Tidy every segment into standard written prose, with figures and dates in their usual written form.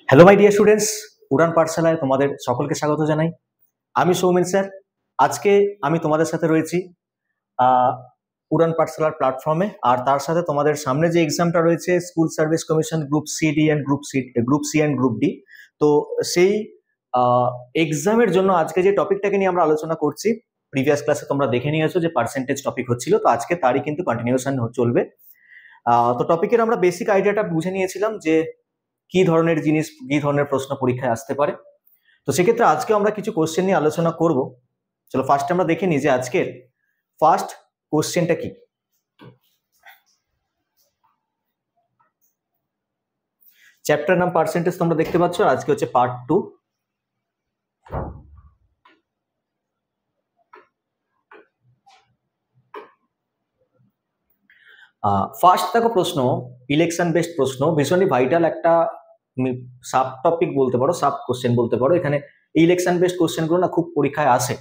Hello my dear students, উড়ান পাঠশালায় তোমাদের সকলকে স্বাগত জানাই। আমি সৌমেন স্যার। আজকে আমি তোমাদের সাথে রয়েছি উড়ান পাঠশালার প্ল্যাটফর্মে, আর তার সাথে তোমাদের সামনে যে এক্সামটা রয়েছে school service commission group C D and group C and group D, তো সেই এক্সামের জন্য আজকে যে টপিকটাকে নিয়ে আমরা আলোচনা করছি, প্রিভিয়াস ক্লাসে তোমরা দেখে নিয়েছো যে পার্সেন্টেজ টপিক হচ্ছিল, তো আজকে তারই কিন্তু কন্টিনিউশন চলবে। তো টপিকের আমরা বেসিক আইডিয়াটা বুঝে নিয়েছিলাম যে কি ধরনের জিনিস, কি ধরনের প্রশ্ন পরীক্ষায় আসতে পারে। তো সেক্ষেত্রে আজকে আমরা কিছু কোশ্চেন নিয়ে আলোচনা করব। চলো ফার্স্ট আমরা দেখে নিই যে আজকের ফার্স্ট কোশ্চেনটা কি। চ্যাপ্টার নাম পার্সেন্টেজ তোমরা দেখতে পাচ্ছ, আর আজকে হচ্ছে পার্ট 2। ফার্স্ট দেখো প্রশ্ন, ইলেকশন বেসড প্রশ্ন, ভীষণই ভাইটাল একটা সাব টপিক বলতে পারো, সাব কোশ্চেন বলতে পারো। এখানে ইলেকশন বেসড কোশ্চেনগুলো না খুব পরীক্ষায় আসে।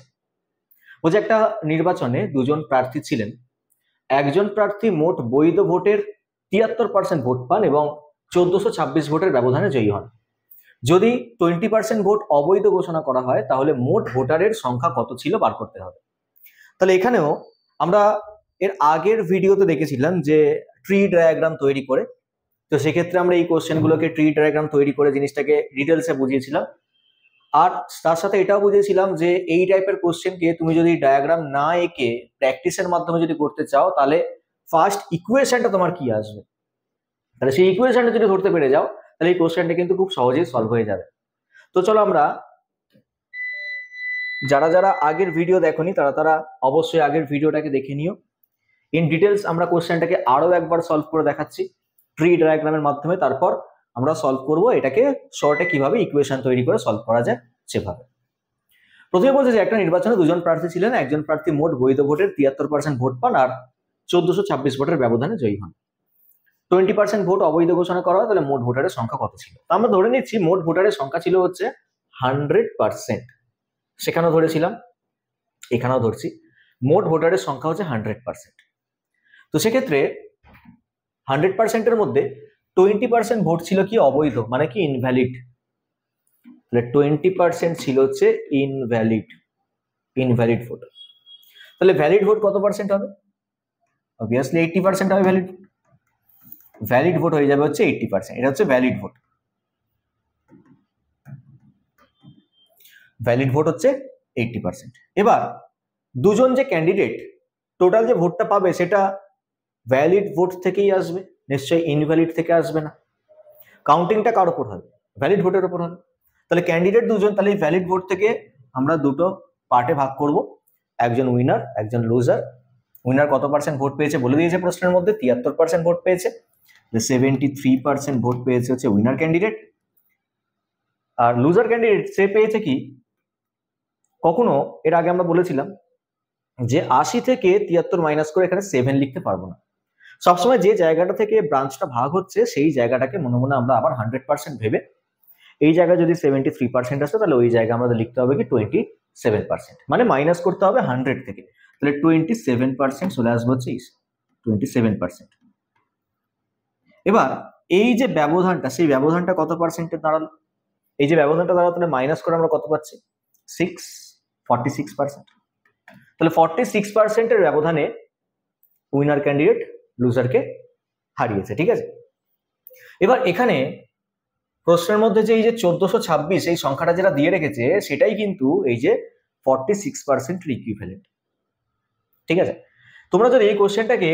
বলছে একটা নির্বাচনে দুজন প্রার্থী ছিলেন, একজন প্রার্থী মোট বৈধ ভোটের 73% ভোট পান এবং 1426 ভোটের ব্যবধানে জয়ী হন। যদি 20% ভোট অবৈধ ঘোষণা করা হয় তাহলে মোট ভোটারের সংখ্যা কত ছিল বার করতে হবে। তাহলে এখানেও আমরা এর আগের ভিডিওতে দেখেছিলাম যে ট্রি ডায়াগ্রাম তৈরি করে, তো সেক্ষেত্রে আমরা এই কোশ্চেনগুলোকে ট্রি ডায়াগ্রাম তৈরি করে জিনিসটাকে ডিটেলসে বুঝিয়েছিলাম। আর তার সাথে এটাও বুঝিয়েছিলাম যে এই টাইপের কোশ্চেনকে তুমি যদি ডায়াগ্রাম না এঁকে প্র্যাকটিসের মাধ্যমে যদি করতে চাও, তাহলে ফার্স্ট ইকুয়েশনটা তোমার কি আসবে, তাহলে সেই ইকুয়েশনটা যদি ধরতে পেরে যাও তাহলে এই কোশ্চেনটা কিন্তু খুব সহজেই সলভ হয়ে যাবে। তো চলো আমরা, যারা যারা আগের ভিডিও দেখোনি তারা অবশ্যই আগের ভিডিওটাকে দেখে নিও। ইন ডিটেলস আমরা কোশ্চেনটাকে আরো একবার সলভ করে দেখাচ্ছি ট্রি ডায়াগ্রামের মাধ্যমে, তারপর আমরা সলভ করব এটাকে শর্টে কিভাবে ইকুয়েশন তৈরি করে সলভ করা যায় সেভাবে। প্রথমে বলছে যে একটা নির্বাচনে দুজন প্রার্থী ছিলেন, একজন প্রার্থী মোট বৈধ ভোটের 73% ভোট পান আর 1426 ভোটের ব্যবধানে জয়ী হন। 20% ভোট অবৈধ ঘোষণা করা হয়, তাহলে মোট ভোটারের সংখ্যা কত ছিল। তো আমরা ধরে নিচ্ছি মোট ভোটারের সংখ্যা ছিল হচ্ছে 100%। সেখানেও ধরেছিলাম, এখানেও ধরছি, মোট ভোটারের সংখ্যা হচ্ছে 100%। তো সেক্ষেত্রে 100%-এর মধ্যে 20% ভোট ছিল কি অবৈধ, মানে কি ইনভ্যালিড। তাহলে 20% ছিল হচ্ছে ইনভ্যালিড ভোট। তাহলে ভ্যালিড ভোট কত পার্সেন্ট হবে? অবভিয়াসলি 80% হবে ভ্যালিড ভোট হয়ে যাবে হচ্ছে 80%। এটা হচ্ছে ভ্যালিড ভোট। ভ্যালিড ভোট হচ্ছে 80%। এবার দুজন যে ক্যান্ডিডেট টোটাল যে ভোটটা পাবে সেটা ভ্যালিড ভোট থেকেই আসবে, নিশ্চয়ই ইনভ্যালিড থেকে আসবে না। কাউন্টিংটা কার উপর হবে? ভ্যালিড ভোটের উপর হবে। তাহলে ক্যান্ডিডেট দুজন, তাহলে এই ভ্যালিড ভোট থেকে আমরা দুটো পার্টে ভাগ করব, একজন উইনার একজন লুজার। উইনার কত পার্সেন্ট ভোট পেয়েছে বলে দিয়েছে প্রশ্নের মধ্যে, 73% ভোট পেয়েছে। 73% ভোট পেয়েছে হচ্ছে উইনার ক্যান্ডিডেট। আর লুজার ক্যান্ডিডেট সে পেয়েছে কি, কখনো এর আগে আমরা বলেছিলাম যে 80 থেকে 73 মাইনাস করে এখানে 7 লিখতে পারবো না। সবসময় যে জায়গাটা থেকে ব্রাঞ্চটা ভাগ হচ্ছে সেই জায়গাটাকে মনে মনে আমরা আবার 100% ভেবে, এই জায়গায় যদি 73% আসে তাহলে ওই জায়গায় আমাদের লিখতে হবে কি 27%, মানে মাইনাস করতে হবে 100 থেকে। তাহলে 27% চলে আসবে হচ্ছে 27%। এবার এই যে ব্যবধানটা, সেই ব্যবধানটা কত পার্সেন্টে দাঁড়ালো? এই যে ব্যবধানটা দাঁড়ালো, তাহলে মাইনাস করে আমরা কত পাচ্ছি? 46%। তাহলে 46%-এর ব্যবধানে উইনার ক্যান্ডিডেট লুজারকে হারিয়েছে, ঠিক আছে। এবার এখানে প্রশ্নের মধ্যে যে এই যে 1426 এই সংখ্যাটা যেটা দিয়ে রেখেছে সেটাই কিন্তু এই যে 46%-এর ইকুইভ্যালেন্ট, ঠিক আছে। তোমরা যদি এই কোশ্চেনটাকে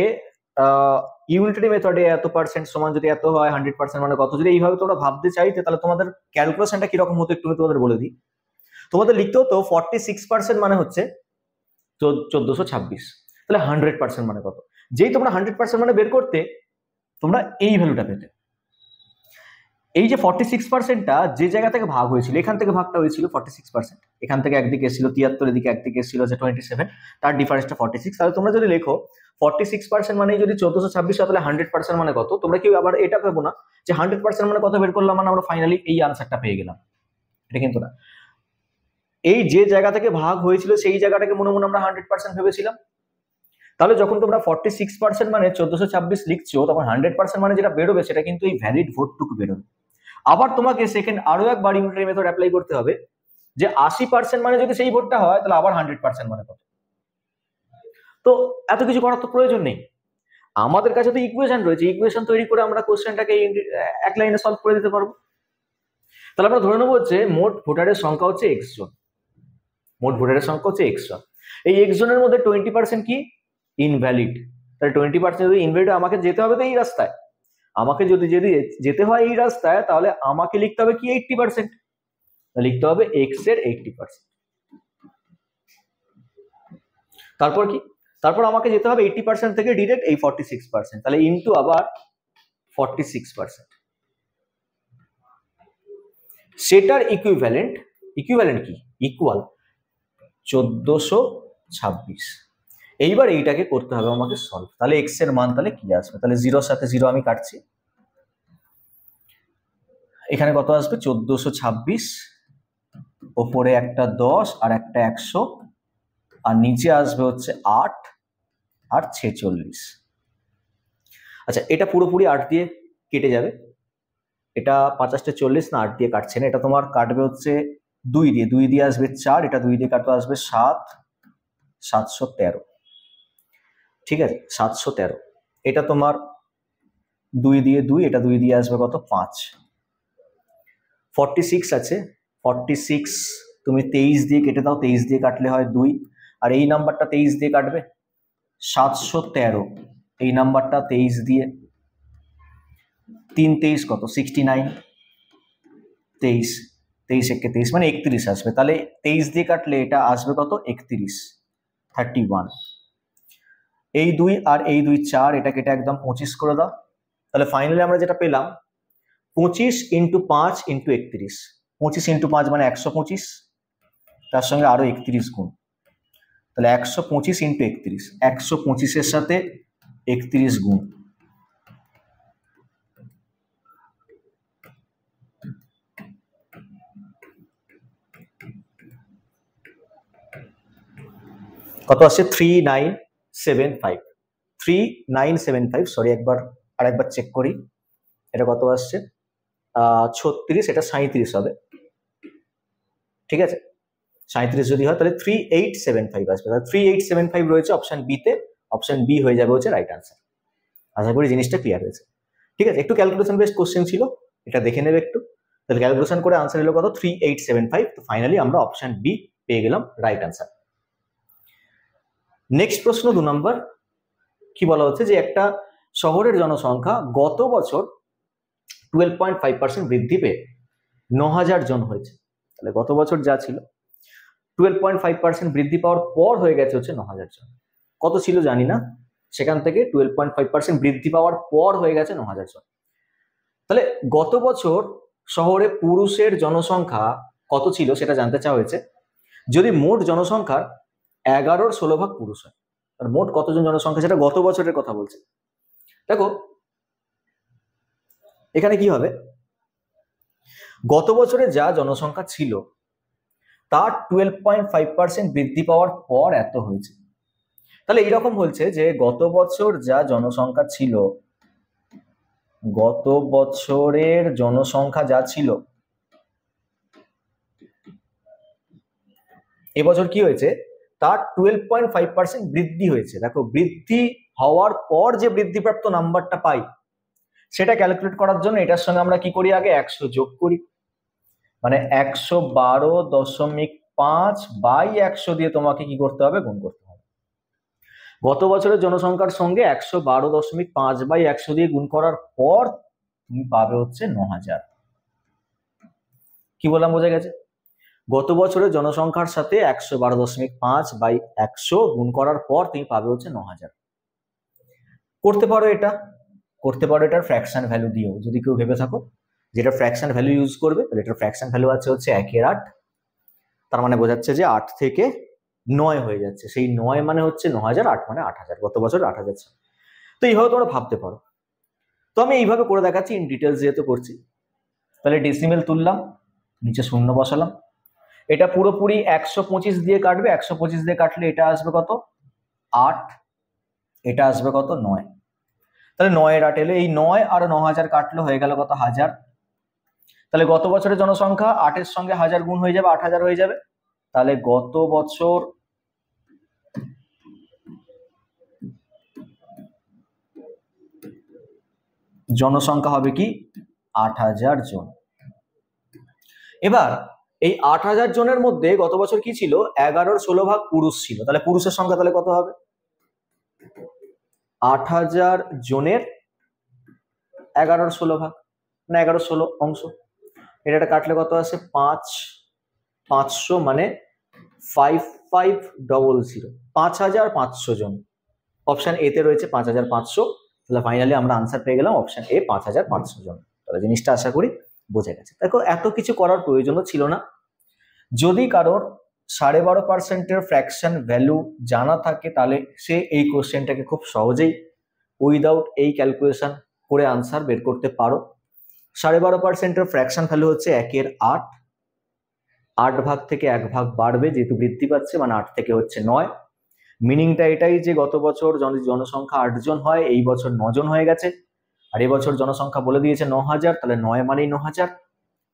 ইউনিটারি মেথডে এত পার্সেন্ট সমান যদি এত হয় 100% মানে কত, যদি এইভাবে তোমরা ভাবতে চাইতে তাহলে তোমাদের ক্যালকুলেশনটা কিরকম হতো একটু তোমাদের বলে দিই। তোমাদের লিখতে হতো 46% মানে হচ্ছে 1426, তাহলে 100% মানে কত। যেই তোমরা 100% মানে বের করতে, তোমরা এই ভ্যালুটা পেতে। এই যে 46%টা যে জায়গা থেকে ভাগ হয়েছিল, এখান থেকে ভাগটা হয়েছিল 46%, এখান থেকে একদিকে এসেছিল 73, এদিকে একদিকে এসেছিল যে 27, তার ডিফারেন্সটা 46। তাহলে তোমরা যদি লেখো 46% মানে যদি 1426 তাহলে 100% মানে কত, তোমরা কেউ আবার এটা ভেবো না যে 100% মানে কত বের করলাম মানে আমরা ফাইনালি এই আনসারটা পেয়ে গেলাম, এটা কিন্তু না। এই যে জায়গা থেকে ভাগ হয়েছিল সেই জায়গাটাকে মনে মনে আমরা 100% ভেবেছিলাম। তাহলে যখন তোমরা 46% মানে 1426 লিখছো, তখন 100% মানে যেটা বেরোবে সেটা কিন্তু এই ভ্যালিড ভোটটুকু বেরোবে। আবার তোমাকে সেকেন্ড আরো একবার ইউনিটারি মেথড অ্যাপ্লাই করতে হবে, যে 80% মানে যদি সেই ভোটটা হয় তাহলে আবার 100% মানে কত। তো এত কিছু করার তো প্রয়োজন নেই, আমাদের কাছে তো ইকুয়েশন রয়েছে, ইকুয়েশন তৈরি করে আমরা কোশ্চেনটাকে এক লাইনে সলভ করে দিতে পারবো। তাহলে আমরা ধরে নেবো যে মোট ভোটারের সংখ্যা হচ্ছে এক্স জন, মোট ভোটারের সংখ্যা হচ্ছে এক্স জন। এই এক্স জনের মধ্যে 20% কি ইনভ্যালিড, তাহলে 20% যদি ইনভ্যালিড, আমাকে যেতে হবে তো এই রাস্তায়, আমাকে যদি যদি যেতে হয় এই রাস্তায়, তাহলে আমাকে লিখতে হবে কি 80%, লিখতে হবে এক্স এর 80%। তারপর কি, তারপর আমাকে যেতে হবে 80% থেকে ডিরেক্ট এই 46%, তাহলে ইনটু আবার 46%, সেটার ইকুইভ্যালেন্ট, ইকুইভ্যালেন্ট কি ইকুয়াল 1426। এইবার এইটাকে করতে হবে আমাকে সলভ, তাহলে এক্স এর মান তাহলে কি আসবে, তাহলে জিরোর সাথে জিরো আমি কাটছি, এখানে কত আসবে 1426, ওপরে একটা 10 আর একটা 100, আর নিচে আসবে হচ্ছে 8 আর 46। আচ্ছা এটা পুরোপুরি 8 দিয়ে কেটে যাবে, এটা 50 40 না 8 দিয়ে কাটছে না, এটা তোমার কাটবে হচ্ছে 2 দিয়ে, 2 দিয়ে আসবে 4, এটা 2 দিয়ে কাটতে আসবে 7, 713, ঠিক আছে 713, এটা তোমার 2 দিয়ে 2, এটা 2 দিয়ে আসবে কত 5, 46 আছে, 46 তুমি 23 দিয়ে কেটে দাও, 23 দিয়ে কাটলে হয় 2, আর এই নাম্বারটা 23 দিয়ে কাটবে 713, এই নাম্বারটা 23 দিয়ে, 3 23 কত 69, 23 23 একে 23 মানে 31 আসবে, তাহলে 23 দিয়ে কাটলে এটা আসবে কত 31, 31, এই 2 আর এই 2 4, এটা কেটে একদম 25 করে দাও, তাহলে ফাইনালি আমরা যেটা পেলাম 25 × 5 × 31, 25 × 5 মানে 125, তার সঙ্গে আরো 31 গুণ, তাহলে 125 × 31, 125 এর সাথে 31 গুণ, কত আসছে 3975, 3975, সরি একবার আরেকবার চেক করি, এটা কত আসছে 36, এটা 37 হবে, ঠিক আছে 37 যদি হয় তাহলে 3875 আসবে, তাহলে 3875 রয়েছে অপশন বি তে, অপশন বি হয়ে যাবে হচ্ছে রাইট আনসার। আশা করি জিনিসটা ক্লিয়ার হয়েছে, ঠিক আছে, একটু ক্যালকুলেশন বেসড কোশ্চেন ছিল, এটা দেখে নেবে একটু, তাহলে ক্যালকুলেশন করে আনসার এলো কত 3875, তো ফাইনালি আমরা অপশন বি পেয়ে গেলাম রাইট আনসার। নেক্সট প্রশ্ন 2 নম্বর, কি বলা হচ্ছে যে একটা শহরের জনসংখ্যা গত বছর 12.5% বৃদ্ধি পেয়ে 9000 জন হয়েছে, তাহলে গত বছর যা ছিল 12.5% বৃদ্ধি পাওয়ার পর হয়ে গেছে হচ্ছে 9000 জন, কত ছিল জানি না, সেখান থেকে 12.5% বৃদ্ধি পাওয়ার পর হয়ে গেছে 9000 জন, তাহলে গত বছর শহরে পুরুষের জনসংখ্যা কত ছিল সেটা জানতে চাওয়া হয়েছে, যদি মোট জনসংখ্যার 11/16 পুরুষ হয়, আর মোট কতজন জনসংখ্যা সেটা গত বছরের কথা বলছে। দেখো এখানে কি হবে, গত বছরে যা জনসংখ্যা ছিল তার 12.5% বৃদ্ধি পাওয়ার পর এত হয়েছে, তাহলে এইরকম বলছে যে গত বছর যা জনসংখ্যা ছিল, গত বছরের জনসংখ্যা যা ছিল এবছর কি হয়েছে তার 12.5% বৃদ্ধি হয়েছে। দেখো বৃদ্ধি হওয়ার পর যে বৃদ্ধিপ্রাপ্ত নাম্বারটা পাই সেটা ক্যালকুলেট করার জন্য এটার সঙ্গে আমরা কি করি, আগে 100 যোগ করি, মানে 112.5 বাই 100 দিয়ে তোমাকে কি করতে হবে, গুণ করতে হবে। গত বছরের জনসংখ্যার সঙ্গে 112.5 বাই 100 দিয়ে গুণ করার পর তুমি পাবে হচ্ছে 9000। কি বললাম বোঝা গেছে, গত বছরের জনসংখ্যার সাথে 112.5 বাই 100 গুণ করার পর তুমি পাবে হচ্ছে 9000। করতে পারো এটা, করতে পারো এটার ফ্র্যাকশন ভ্যালু দিয়েও, যদি কেউ ভেবে থাকো যেটা ফ্র্যাকশন ভ্যালু ইউজ করবে, তাহলে এটার ফ্র্যাকশন ভ্যালু আছে হচ্ছে 1/8, তার মানে বোঝাচ্ছে যে 8 থেকে 9 হয়ে যাচ্ছে, সেই 9 মানে হচ্ছে 9000, 8 মানে 8000, গত বছর 8000 ছিল। তো এইভাবে তোমরা ভাবতে পারো, তো আমি এইভাবে করে দেখাচ্ছি ইন ডিটেলস যেহেতু করছি। তাহলে ডেসিমেল তুললাম, নিচে শূন্য বসালাম, এটা পুরোপুরি 125 দিয়ে কাটবে, 125 দিয়ে কাটলে এটা আসবে কত 8, এটা আসবে কত 9, তাহলে 9 এর 8 এলো, এই 9 আর 9000 কাটলে হয়ে গেল কত 1000, তাহলে গত বছরের জনসংখ্যা 8-এর সঙ্গে 1000 গুণ হয়ে যাবে, 8000 হয়ে যাবে। তাহলে গত বছর জনসংখ্যা হবে কি 8000 জন। এবার এই 8000 জনের মধ্যে গত বছর কি ছিল, 11-16 ভাগ পুরুষ ছিল। তাহলে পুরুষের সংখ্যা তাহলে কত হবে, 8000 জনের 11-16 ভাগ, মানে 11-16 অংশ। এটা কাটলে কত আসে, 500 মানে 5500, 5500 জন। অপশন এ তে রয়েছে 5500। তাহলে ফাইনালি আমরা আনসার পেয়ে গেলাম অপশন এ 5500 জন। তাহলে জিনিসটা আশা করি বোঝা গেছে। দেখো এত কিছু করার প্রয়োজনও ছিল না। যদি কারোর 12.5%-এর ফ্র্যাকশন ভ্যালু জানা থাকে তাহলে সে এই কোশ্চেনটাকে খুব সহজেই উইদাউট এই ক্যালকুলেশন করে আনসার বের করতে পারো। 12.5%-এর ফ্র্যাকশন ভ্যালু হচ্ছে 1/8। 8 ভাগ থেকে 1 ভাগ বাড়বে যেহেতু বৃদ্ধি পাচ্ছে, মানে 8 থেকে হচ্ছে 9। মিনিংটা এটাই যে গত বছর জনসংখ্যা 8 জন হয়, এই বছর 9 জন হয়ে গেছে। আর এবছর জনসংখ্যা বলে দিয়েছে 9000, তাহলে 9 মানেই 9000,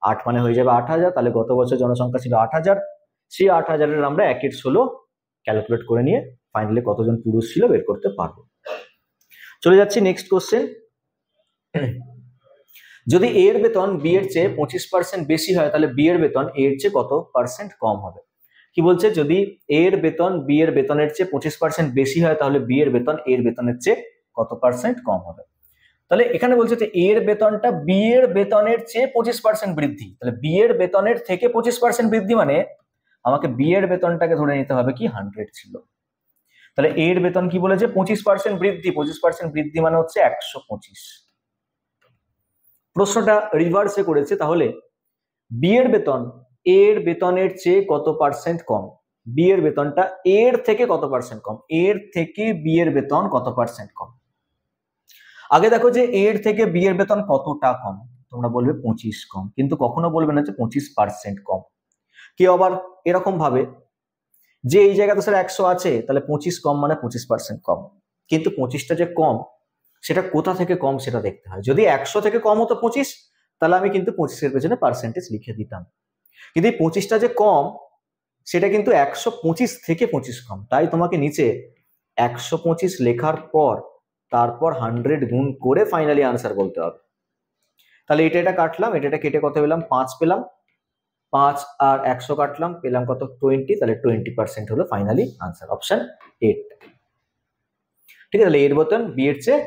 8 মানে হয়ে যাবে 8000। তাহলে গত বছর জনসংখ্যা ছিল 8000, সেই 8000-এর আমরা 1/16 ক্যালকুলেট করে নিয়ে ফাইনালি কতজন পুরুষ ছিল বের করতে পারবো। চলে যাচ্ছি নেক্সট কোশ্চেন। যদি এ এর বেতন বি এর চেয়ে 25% বেশি হয় তাহলে বি এর বেতন এ এর চেয়ে কত পার্সেন্ট কম হবে? কি বলছে, যদি এ এর বেতন বি এর বেতনের চেয়ে 25% বেশি হয় তাহলে বি এর বেতন এ এর বেতনের চেয়ে কত পার্সেন্ট কম হবে? তাহলে এখানে বলছে যে এ এর বেতনটা বি এর বেতনের চেয়ে 25% বৃদ্ধি। তাহলে বি এর বেতনের থেকে 25% বৃদ্ধি মানে আমাকে বি এর বেতনটাকে ধরে নিতে হবে কি 100 ছিল। তাহলে এ এর বেতন কি বলেছে 25% বৃদ্ধি, 25% বৃদ্ধি মানে হচ্ছে 125। প্রশ্নটা রিভার্সে করেছে, তাহলে বি এর বেতন এর বেতনের চেয়ে কত পার্সেন্ট কম? বি এর বেতনটা এর থেকে কত পার্সেন্ট কম, এর থেকে বি এর বেতন কত পার্সেন্ট কম? আগে দেখো যে এর থেকে বি এর বেতন কতটা কম, তোমরা বলবে 25 কম, কিন্তু কখনো বলবে না যে 25% কম। কেউ আবার এরকম ভাবে যে এই জায়গাতে স্যার 100 আছে তাহলে 25 কম মানে 25% কম, কিন্তু 25টা যে কম সেটা কোথা থেকে কম সেটা দেখতে হয়। যদি 100 থেকে কম হতো 25 তাহলে আমি কিন্তু 25-এর পেছনে পার্সেন্টেজ লিখে দিতাম, কিন্তু এই 25টা যে কম সেটা কিন্তু 125 থেকে 25 কম। তাই তোমাকে নিচে 125 লেখার পর তারপর 100 গুণ করে ফাইনালি আনসার বলতে হবে। তাহলে এটা কাটলাম, এটা কেটে কত পেলাম, 5 পেলাম। 5 আর 100 কাটলাম, পেলাম কত 20। তাহলে 20% হলো ফাইনালি আনসার, অপশন 8। ঠিক আছে, তাহলে এর বেতন বি এর চেয়ে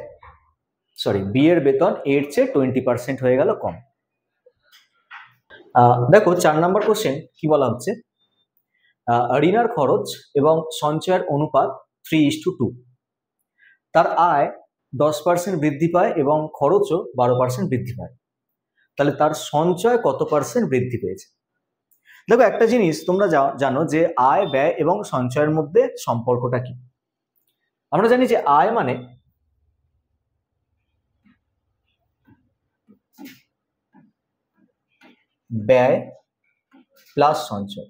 বি এর বেতন এর চেয়ে 20% হয়ে গেল কম। দেখো 4 নম্বর কোশ্চেন কি বলা হচ্ছে, রিনার খরচ এবং সঞ্চয়ের অনুপাত 3:2। তার আয় 10% বৃদ্ধি পায় এবং খরচও 12% বৃদ্ধি পায়, তাহলে তার সঞ্চয় কত পার্সেন্ট বৃদ্ধি পেয়েছে? দেখো একটা জিনিস তোমরা জানো যে আয় ব্যয় এবং সঞ্চয়ের মধ্যে সম্পর্কটা কি। আমরা জানি যে আয় মানে ব্যয় প্লাস সঞ্চয়।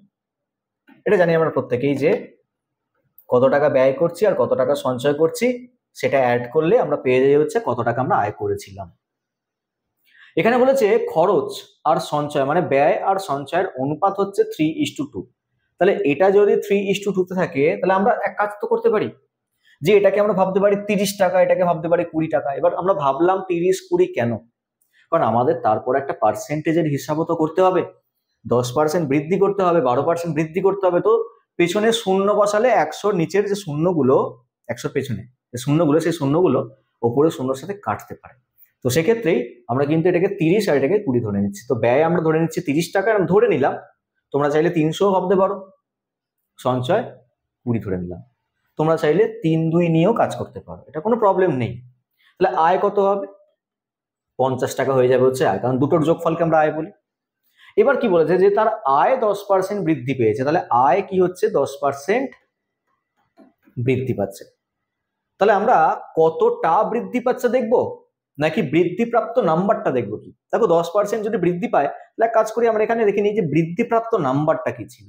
এটা জানি আমরা প্রত্যেকেই যে কত টাকা ব্যয় করছি আর কত টাকা সঞ্চয় করছি সেটা অ্যাড করলে আমরা পেয়ে যাই হচ্ছে কত টাকা আমরা আয় করেছিলাম। এখানে বলেছে খরচ আর সঞ্চয় মানে ব্যয় আর সঞ্চয়ের অনুপাত হচ্ছে 3:2। তাহলে এটা যদি 3:2 তে থাকে তাহলে আমরা এক কাজ তো করতে পারি যে এটাকে আমরা ভাবতে পারি 30 টাকা, এটাকে ভাবতে পারি 20 টাকা। এবার আমরা ভাবলাম 30-20 কেন, কারণ আমাদের তারপর একটা পার্সেন্টেজের হিসাবও তো করতে হবে। 10% বৃদ্ধি করতে হবে, 12% বৃদ্ধি করতে হবে, তো পেছনে শূন্য বসালে 100 নিচের যে শূন্যগুলো 100 পেছনে যে শূন্যগুলো সেই শূন্যগুলো ওপরে শূন্যর সাথে কাটতে পারে। তো সেক্ষেত্রেই আমরা কিন্তু এটাকে 30 আর এটাকে 20 ধরে নিচ্ছি। তো ব্যয় আমরা ধরে নিচ্ছি 30 টাকা আমি ধরে নিলাম, তোমরা চাইলে 300 ভাবতে পারো, সঞ্চয় 20 ধরে নিলাম, তোমরা চাইলে 3-2 নিয়েও কাজ করতে পারো, এটা কোনো প্রবলেম নেই। তাহলে আয় কত হবে, 50 টাকা হয়ে যাবে হচ্ছে আয়, কারণ দুটোর যোগফলকে আমরা আয় বলি। এবার কি বলেছে যে তার আয় 10% বৃদ্ধি পেয়েছে, তাহলে আয় কি হচ্ছে 10% বৃদ্ধি পাচ্ছে। তাহলে আমরা কতটা বৃদ্ধি পাচ্ছে দেখবো নাকি বৃদ্ধিপ্রাপ্ত নাম্বারটা দেখবো কি? দেখো 10% যদি বৃদ্ধি পায় তাহলে কাজ করি আমরা এখানে দেখে নিই যে বৃদ্ধিপ্রাপ্ত নাম্বারটা কি ছিল।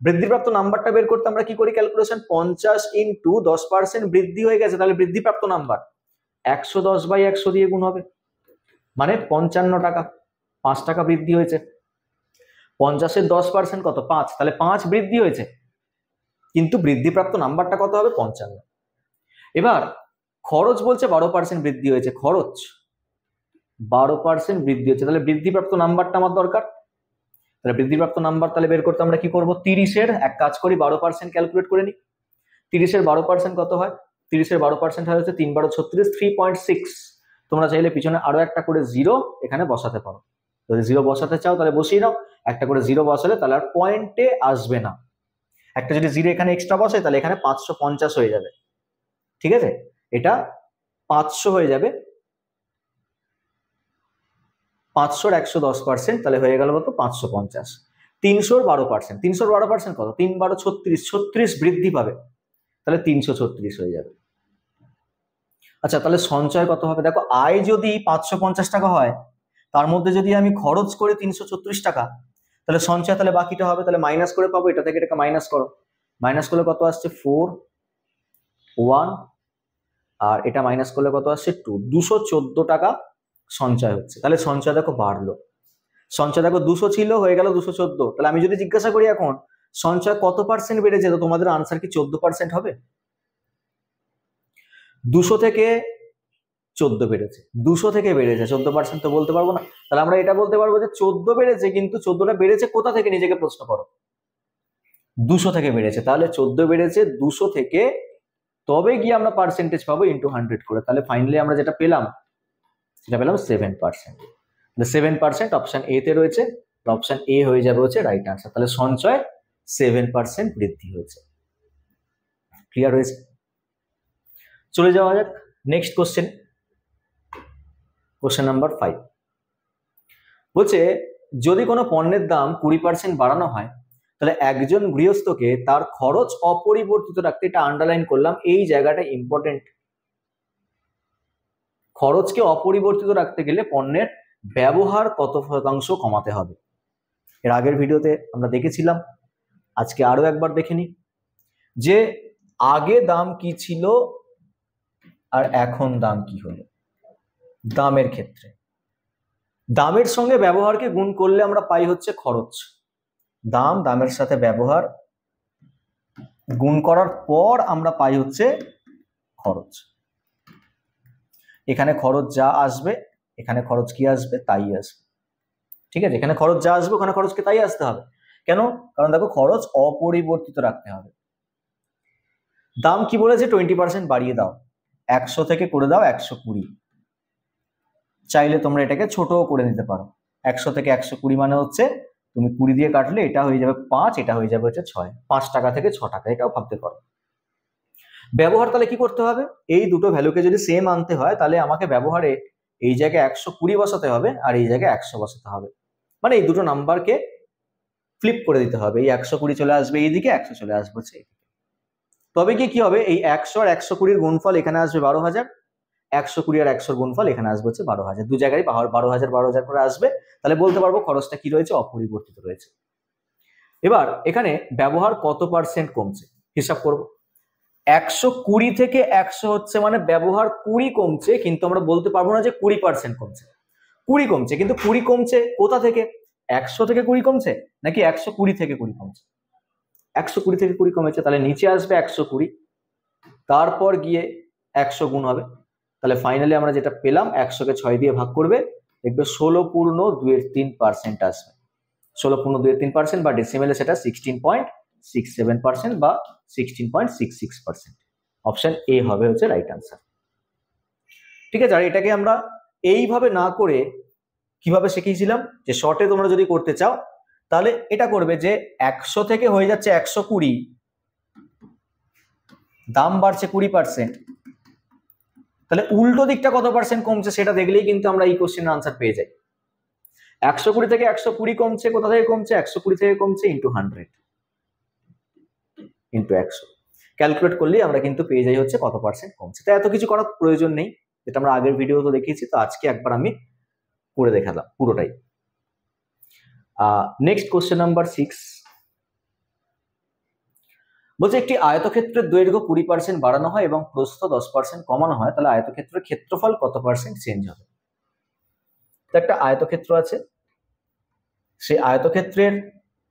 বৃদ্ধিপ্রাপ্ত নাম্বারটা বের করতে আমরা কি করি ক্যালকুলেশন, 50 × 10% বৃদ্ধি হয়ে গেছে, তাহলে বৃদ্ধিপ্রাপ্ত নাম্বার 110/100 দিয়ে গুণ হবে, মানে 55 টাকা। 5 টাকা বৃদ্ধি হয়েছে। 50-এর 10% কত? 5, তাহলে 5 বৃদ্ধি হয়েছে, কিন্তু বৃদ্ধিপ্রাপ্ত নাম্বারটা কত হবে? 55। এবার খরচ বলছে 12% বৃদ্ধি হয়েছে, খরচ 12% বৃদ্ধি হচ্ছে, তাহলে বৃদ্ধিপ্রাপ্ত নাম্বারটা আমার দরকার। তাহলে বৃদ্ধিপ্রাপ্ত নাম্বার তাহলে বের করতে আমরা কি করব? 30-এর এক কাজ করি, 12% ক্যালকুলেট করে নিই। 30-এর 12% কত হয়? 30-এর 12% হয় হচ্ছে 3 12 36, 3.6। তোমরা চাইলে পিছনে আরো একটা করে জিরো এখানে বসাতে পারো, যদি জিরো বসাতে চাও তাহলে বসিয়ে নাও। একটা করে জিরো বসালে তাহলে আর পয়েন্টে আসবে না। একটা যদি জিরো এখানে এক্সট্রা বসে তাহলে এখানে 550 হয়ে যাবে, ঠিক আছে? এটা 500 হয়ে যাবে, 500-র 110%, তাহলে হয়ে গেল কত? 550। 300-র 12%, 300-র 12% কত? 3 12 36, 36 বৃদ্ধি পাবে, তাহলে 336 হয়ে যাবে। আচ্ছা, তাহলে সঞ্চয় কত হবে? দেখো, আয় যদি 550 টাকা হয়, তার মধ্যে যদি আমি খরচ করি 336 টাকা, তাহলে সঞ্চয় তাহলে বাকিটা হবে, তাহলে মাইনাস করে পাবো, এটা থেকে এটাকে মাইনাস করো, মাইনাস করলে কত আসছে? 4 1, আর এটা মাইনাস করলে কত আসছে? 2, 214 টাকা সঞ্চয় হচ্ছে। তাহলে সঞ্চয় দেখো বাড়লো, সঞ্চয় দেখো 200 ছিল, হয়ে গেল 214। তাহলে আমি যদি জিজ্ঞাসা করি এখন সঞ্চয় কত পার্সেন্ট বেড়েছে, তো তোমাদের আনসার কি 14% হবে? 200 থেকে 14 বেড়েছে, 200 থেকে বেড়েছে, 14% তো বলতে পারবো না। তাহলে আমরা এটা বলতে পারবো যে 14 বেড়েছে, কিন্তু 14টা বেড়েছে কোথা থেকে? নিজেকে প্রশ্ন করো। 200 থেকে বেড়েছে, তাহলে 14 বেড়েছে 200 থেকে, তবে গিয়ে আমরা পার্সেন্টেজ পাবো ইন্টু 100 করে। তাহলে ফাইনালি আমরা যেটা পেলাম সেটা পেলাম 7%। 7% অপশন এ তে রয়েছে, অপশন এ হয়ে যাবে হচ্ছে রাইট আনসার। তাহলে সঞ্চয় 7% বৃদ্ধি হয়েছে। ক্লিয়ার হয়েছে? চলে যাওয়া যাক নেক্সট কোশ্চেন, কোশ্চেন নাম্বার 5 বলছে যদি কোনো পণ্যের দাম 20% বাড়ানো হয়, তাহলে একজন গৃহস্থকে তার খরচ অপরিবর্তিত রাখতে, এটা আন্ডারলাইন করলাম, এই জায়গাটা ইম্পর্টেন্ট। খরচকে অপরিবর্তিত রাখতে গেলে পণ্যের ব্যবহার কত শতাংশ কমাতে হবে? এর আগের ভিডিওতে আমরা দেখেছিলাম, আজকে আরো একবার দেখে নিই যে আগে দাম কি ছিল আর এখন দাম কি হলো। দামের ক্ষেত্রে দামের সঙ্গে ব্যবহারকে গুণ করলে আমরা পাই হচ্ছে খরচ। দাম, দামের সাথে ব্যবহার গুণ করার পর আমরা পাই হচ্ছে খরচ। এখানে খরচ যা আসবে, এখানে খরচ কি আসবে? তাই আসবে, ঠিক আছে? এখানে খরচ যা আসবে ওখানে খরচকে তাই আসতে হবে। কেন? কারণ দেখো খরচ অপরিবর্তিত রাখতে হবে। দাম কি বলেছে? 20% বাড়িয়ে দাও, 100 থেকে করে দাও 120। চাইলে তোমরা এটাকে ছোটও করে নিতে পারো। 100 থেকে 120 মানে হচ্ছে তুমি 20 দিয়ে কাটলে এটা হয়ে যাবে 5, এটা হয়ে যাবে হচ্ছে 6, 5 টাকা থেকে 6 টাকা, এটাও ভাবতে পারো। ব্যবহার তাহলে কি করতে হবে? এই দুটো ভ্যালুকে যদি সেম আনতে হয় তাহলে আমাকে ব্যবহারে এই জায়গায় 120 বসাতে হবে আর এই জায়গায় 100 বসাতে হবে, মানে এই দুটো নাম্বারকে ফ্লিপ করে দিতে হবে। এই 120 চলে আসবে এইদিকে, 100 চলে আসবে হচ্ছে এইদিকে। তবে কি হবে? এই 100 আর 120-র গুণফল এখানে আসবে 12,000, 120 আর 100-র গুণফল এখানে আসবে হচ্ছে 12,000, দু জায়গায় 12,000 12,000 করে আসবে। তাহলে বলতে পারবো খরচটা কি রয়েছে? অপরিবর্তিত রয়েছে। এবার এখানে ব্যবহার কত পার্সেন্ট কমছে হিসাব করব। 120 থেকে 100 হচ্ছে মানে ব্যবহার 20 কমছে, কিন্তু আমরা বলতে পারবো না যে 20% কমছে। 20 কমছে, কিন্তু 20 কমছে কোথা থেকে? 100 থেকে 20 কমছে নাকি 120 থেকে 20 কমছে? 120 থেকে 20 কমেছে, তাহলে নিচে আসবে 120, তারপর গিয়ে 100 গুণ হবে। তাহলে ফাইনালি আমরা যেটা পেলাম 100-কে 6 দিয়ে ভাগ করবে, দেখবে 16.23% আসবে। 16.23% বা ডেসিমেলে সেটা 16.67% বা 16.66%। অপশন এ হবে হচ্ছে রাইট আনসার, ঠিক আছে? আর এটাকে আমরা এইভাবে না করে কিভাবে শিখিয়েছিলাম যে শর্টে তোমরা যদি করতে চাও তাহলে এটা করবে যে 100 থেকে হয়ে যাচ্ছে 120, দাম বাড়ছে 20%, তাহলে উল্টো দিকটা কত পার্সেন্ট কমছে সেটা দেখলেই কিন্তু আমরা এই কোশ্চেনের আনসার পেয়ে যাই। 120 থেকে 120 কমছে, কোথা থেকে কমছে? 120 থেকে কমছে ইন্টু 100 ইন্টু 100, ক্যালকুলেট করলেই আমরা কিন্তু পেয়ে যাই হচ্ছে কত পার্সেন্ট কমছে। তো এত কিছু করার প্রয়োজন নেই, যেটা আমরা আগের ভিডিও তো দেখিয়েছি, তো আজকে একবার আমি করে দেখালাম পুরোটাই। নেক্সট কোশ্চেন নাম্বার 6 বলছে একটি আয়তক্ষেত্রের দৈর্ঘ্য 20% বাড়ানো হয় এবং প্রস্থ 10% কমানো হয়, তাহলে আয়তক্ষেত্রের ক্ষেত্রফল কত পার্সেন্ট চেঞ্জ হবে? তো একটা আয়তক্ষেত্র আছে, সেই আয়তক্ষেত্রের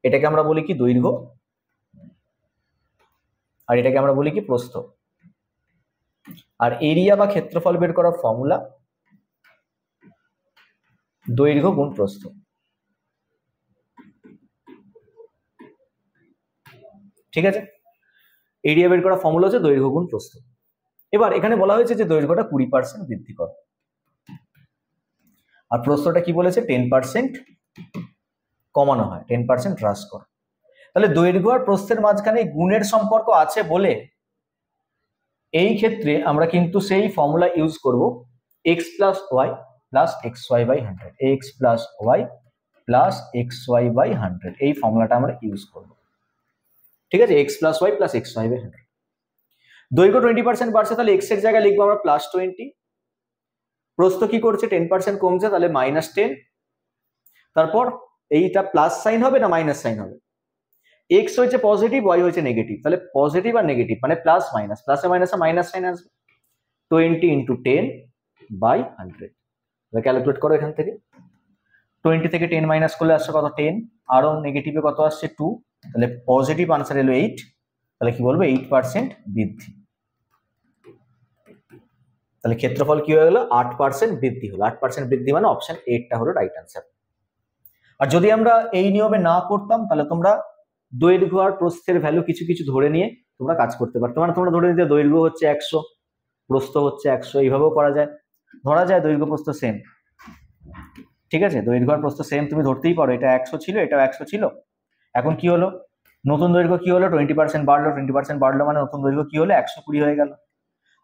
এটাকে আমরা বলি কি দৈর্ঘ্য, আর এটাকে আমরা বলি কি প্রস্থ। আর এরিয়া বা ক্ষেত্রফল বের করার ফর্মুলা দৈর্ঘ্য গুণ প্রস্থ। ঠিক আছে, এরিয়া বের করার ফর্মুলা হচ্ছে দৈর্ঘ্য গুণ প্রস্থ। এবার এখানে বলা হয়েছে যে দৈর্ঘ্যটা 20% বৃদ্ধি কর, আর প্রস্থটা কি বলেছে 10% কমানো হয়, 10% হ্রাস কর। তাহলে দৈর্ঘ্য আর প্রস্থের মাঝখানে গুণের সম্পর্ক আছে বলে এই ক্ষেত্রে আমরা কিন্তু সেই ফর্মুলা ইউজ করব x plus Y plus X Y by 100, X plus Y plus X Y by 100, এই ফর্মুলাটা আমরা ইউজ করব। ঠিক আছে, X plus Y plus X Y by 100। দৈর্ঘ্য 20% বাড়ছে, তাহলে এক্স এর জায়গায় লিখবো আমরা +20। প্রস্থ কি করছে 10% কমছে, তাহলে -10। তারপর এইটা প্লাস সাইন হবে না মাইনাস সাইন হবে? এক্স হয়েছে পজিটিভ, ওয়াই হয়েছে নেগেটিভ, তাহলে পজিটিভ আর নেগেটিভ মানে প্লাস মাইনাস, প্লাসে মাইনাসে মাইনাস সাইন আসবে। 20 × 10/100, ক্যালকুলেট করো এখান থেকে। 20 থেকে 10 মাইনাস করলে আসছে কত 10, আরো নেগেটিভে কত আসছে 2, তাহলে পজিটিভ আনসার এলো 8। তাহলে কি বলবো 8% বৃদ্ধি। তাহলে ক্ষেত্রফল কি হয়ে গেল 8% বৃদ্ধি হলো। 8% বৃদ্ধি মানে অপশন 8টা হলো রাইট আনসার। আর যদি আমরা এই নিয়মে না করতাম তাহলে তোমরা দৈর্ঘ্য আর প্রস্থের ভ্যালু কিছু কিছু ধরে নিয়ে তোমরা কাজ করতে পারতো। মানে তোমরা ধরে নিতে দৈর্ঘ্য হচ্ছে 100, প্রস্থ হচ্ছে 100, এইভাবেও করা যায়। ধরা যায় দৈর্ঘ্য প্রস্থ সেম, ঠিক আছে, দৈর্ঘ্য আর প্রস্থ সেম তুমি ধরতেই পারো। এটা 100 ছিল, এটাও 100 ছিল। এখন কি হলো, নতুন দৈর্ঘ্য কি হলো 20% বাড়লো, 20% বাড়লো মানে নতুন দৈর্ঘ্য কি হলো 120 হয়ে গেল।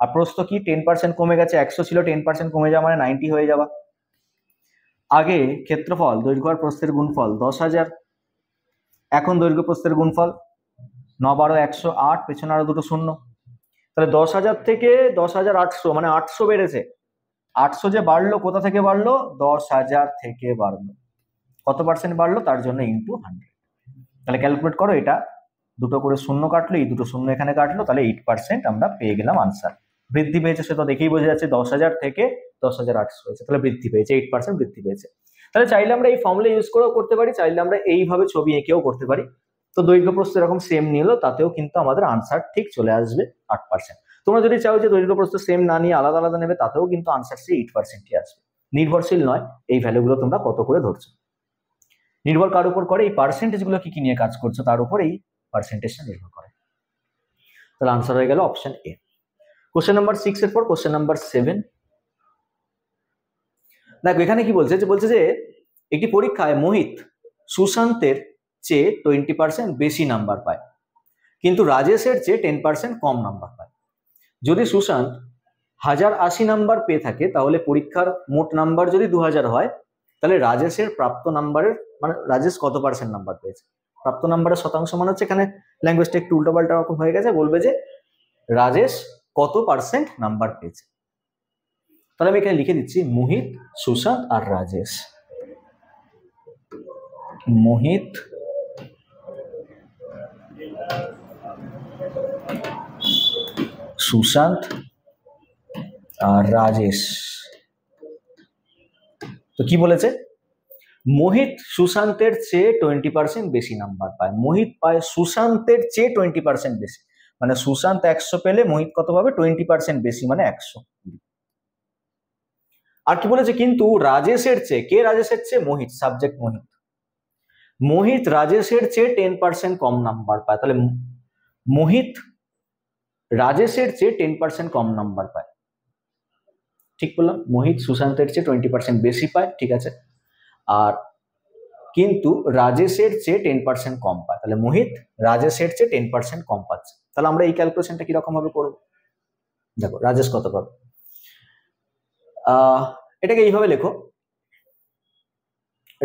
আর প্রস্থ কি 10% কমে গেছে, 100 ছিল 10% কমে যাওয়া মানে 90 হয়ে যাওয়া। আগে ক্ষেত্রফল দৈর্ঘ্য আর প্রস্থের গুণফল 10,000, এখন দৈর্ঘ্য প্রস্থের গুণফল 9 12 108, পেছনে আরো দুটো শূন্য। তাহলে 10,000 থেকে 10,800 মানে 800 বেড়েছে। 800 যে বাড়লো কোথা থেকে বাড়লো, 10,000 থেকে বাড়লো। কত পার্সেন্ট বাড়লো তার জন্য ইন্টু 100। তাহলে ক্যালকুলেট করো, এটা দুটো করে শূন্য কাটলো, এই দুটো শূন্য এখানে কাটলো, তাহলে 8% আমরা পেয়ে গেলাম আনসার। বৃদ্ধি পেয়েছে সেটা দেখেই বোঝা যাচ্ছে, 10,000 থেকে 10,800 হয়েছে, তাহলে বৃদ্ধি পেয়েছে 8% বৃদ্ধি পেয়েছে। তাহলে চাইলে আমরা এই ফর্মুলা ইউজ করেও করতে পারি, চাইলে আমরা এইভাবে ছবি এঁকেও করতে পারি। তো দৈর্ঘ্য প্রস্থ এরকম সেম নিল, তাতেও কিন্তু আমাদের আনসার ঠিক চলে আসবে 8%। তোমরা যদি চাও যে দৈর্ঘ্য প্রস্থ সেম না নিয়ে আলাদা আলাদা নেবে, তাতেও কিন্তু আনসার সেই 8%ই আসবে। নির্ভরশীল নয় এই ভ্যালুগুলো তোমরা কত করে ধরছো, নির্ভর কার উপর করে, এই পার্সেন্টেজ গুলো কি কি নিয়ে কাজ করছো তার উপর এই পার্সেন্টেজটা নির্ভর করে। তাহলে আনসার হয়ে গেল অপশন এ। কোশ্চেন নাম্বার 6 এর পর কোশ্চেন নাম্বার 7। দেখো এখানে কি বলছে, যে একটি পরীক্ষায় মোহিত সুশান্তের চেয়ে 20% বেশি নাম্বার পায়, কিন্তু রাজেশের চেয়ে 10% কম নাম্বার পায়। যদি সুশান্ত 1080 নাম্বার পেয়ে থাকে, তাহলে পরীক্ষার মোট নাম্বার যদি 2000 হয়, তাহলে রাজেশের প্রাপ্ত নাম্বারের মানে রাজেশ কত পার্সেন্ট নাম্বার পেয়েছে। প্রাপ্ত নাম্বারের শতাংশ মানে হচ্ছে, এখানে ল্যাঙ্গুয়েজটা একটু উল্টোপাল্টা রকম হয়ে গেছে, বলবে যে রাজেশ কত পার্সেন্ট নাম্বার পেয়েছে। তাহলে আমি এখানে লিখে দিচ্ছি মোহিত, সুশান্ত আর রাজেশ। মোহিত, সুশান্ত আর রাজেশ। তো কি বলেছে, মোহিত সুশান্তের চেয়ে 20% বেশি নাম্বার পায়। মোহিত পায় সুশান্তের চেয়ে 20% বেশি, মানে সুশান্ত 100 পেলে মোহিত কত পাবে 20% বেশি মানে 100। আর কি বলেছে, কিন্তু রাজেশের চেয়ে, কে রাজেশের চেয়ে, মোহিত, সাবজেক্ট মোহিত। মোহিত রাজেশের চেয়ে 10% কম নাম্বার পায়, তাহলে মোহিত রাজেশের চেয়ে 10% কম নাম্বার পায়। ঠিক বললাম, মোহিত সুশান্তের চেয়ে 20% বেশি পায়, ঠিক আছে। আর কিন্তু রাজেশের চেয়ে 10% কম পায়, তাহলে মোহিত রাজেশের চেয়ে 10% কম পাচ্ছে। তাহলে আমরা এই ক্যালকুলেশনটা কিরকম ভাবে করবো, দেখো রাজেশ কত পাবে, এটাকে এইভাবে লেখো,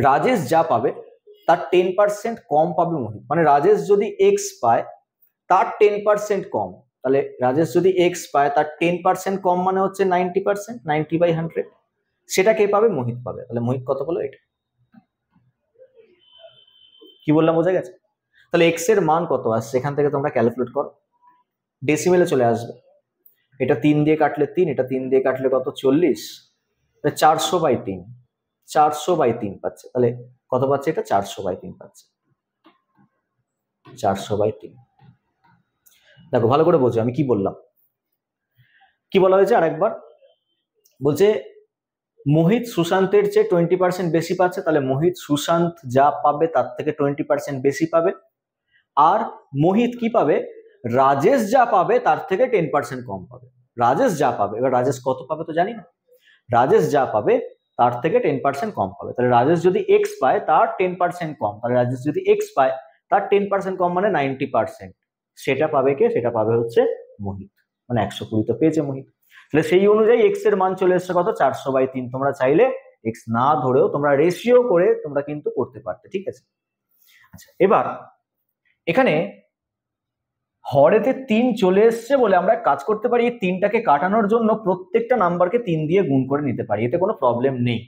রাজেশ যা পাবে তার 10% কম পাবে মোহিত। মানে রাজেশ যদি এক্স পায় তার 10% কম, তাহলে রাজেশ যদি এক্স পায় তার 10% কম মানে হচ্ছে 90%, 90/100, সেটা কে পাবে, মোহিত পাবে। তাহলে মোহিত কত বলো, এটা কি বললাম বোঝা গেছে। তাহলে এক্স এর মান কত আসছে এখান থেকে তোমরা ক্যালকুলেট করো, ডেসিমেলে চলে আসবে। এটা 3 দিয়ে কাটলে 3, এটা 3 দিয়ে কাটলে কত 40, 400/3, 400/3 পাচ্ছে। তাহলে কত পাচ্ছে এটা 400/3 পাচ্ছে, 400/3। দেখো ভালো করে বোঝো আমি কি বললাম। কি বলা হয়েছে আরেকবার, বলছে মোহিত সুশান্তের চেয়ে 20% বেশি পাচ্ছে, তাহলে মোহিত সুশান্ত যা পাবে তার থেকে 20% বেশি পাবে। আর মোহিত কি পাবে, রাজেশ যা পাবে তার থেকে 10% কম পাবে। রাজেশ যা পাবে, এবার রাজেশ কত পাবে তো জানি না, রাজেশ যা পাবে তার থেকে 10% কম পাবে। তাহলে রাজেশ যদি এক্স পায় তার 10% কম, তাহলে রাজেশ যদি এক্স পায় তার 10% কম মানে 90%, সেটা পাবে কে, সেটা পাবে হচ্ছে মোহিত, মানে 120 তো পেয়েছে মোহিত। তাহলে সেই অনুযায়ী এক্স এর মান চলে এসছে কত, 400/3। তোমরা চাইলে এক্স না ধরেও তোমরা রেশিও করে তোমরা কিন্তু করতে পারতে, ঠিক আছে। আচ্ছা এবার এখানে হরেতে 3 চলে এসছে বলে আমরা কাজ করতে পারি, এই 3টাকে কাটানোর জন্য প্রত্যেকটা নাম্বারকে 3 দিয়ে গুণ করে নিতে পারি, এতে কোনো প্রবলেম নেই।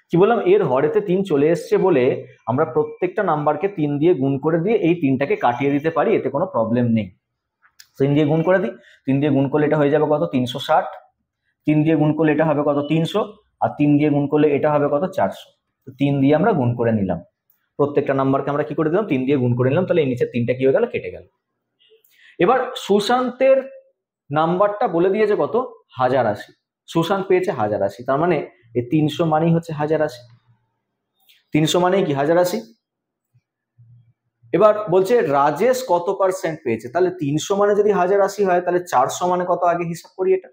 কি বললাম, এর হরেতে 3 চলে এসছে বলে আমরা প্রত্যেকটা নাম্বারকে 3 দিয়ে গুণ করে দিয়ে এই 3টাকে কাটিয়ে দিতে পারি, এতে কোনো প্রবলেম নেই। 3 দিয়ে গুণ করে দিই, 3 দিয়ে গুণ করলে এটা হয়ে যাবে কত, 360। 3 দিয়ে গুণ করলে এটা হবে কত, 300। আর 3 দিয়ে গুণ করলে এটা হবে কত, 400। তো 3 দিয়ে আমরা গুণ করে নিলাম, প্রত্যেকটা নাম্বারকে আমরা কি করে দিলাম, 3 দিয়ে গুণ করে নিলাম, তাহলে এই নিচে 3টা কি হয়ে গেল, কেটে গেল। এবার সুশান্তের নাম্বারটা বলে দিয়েছে কত, 1080। সুশান্ত পেয়েছে 1080, তার মানে এই 300 মানেই হচ্ছে 1080, 300 মানেই কি 1080। এবার বলছে রাজেশ কত পার্সেন্ট পেয়েছে, তাহলে 300 মানে যদি 1080 হয় তাহলে 400 মানে কত, আগে হিসাব করি এটা।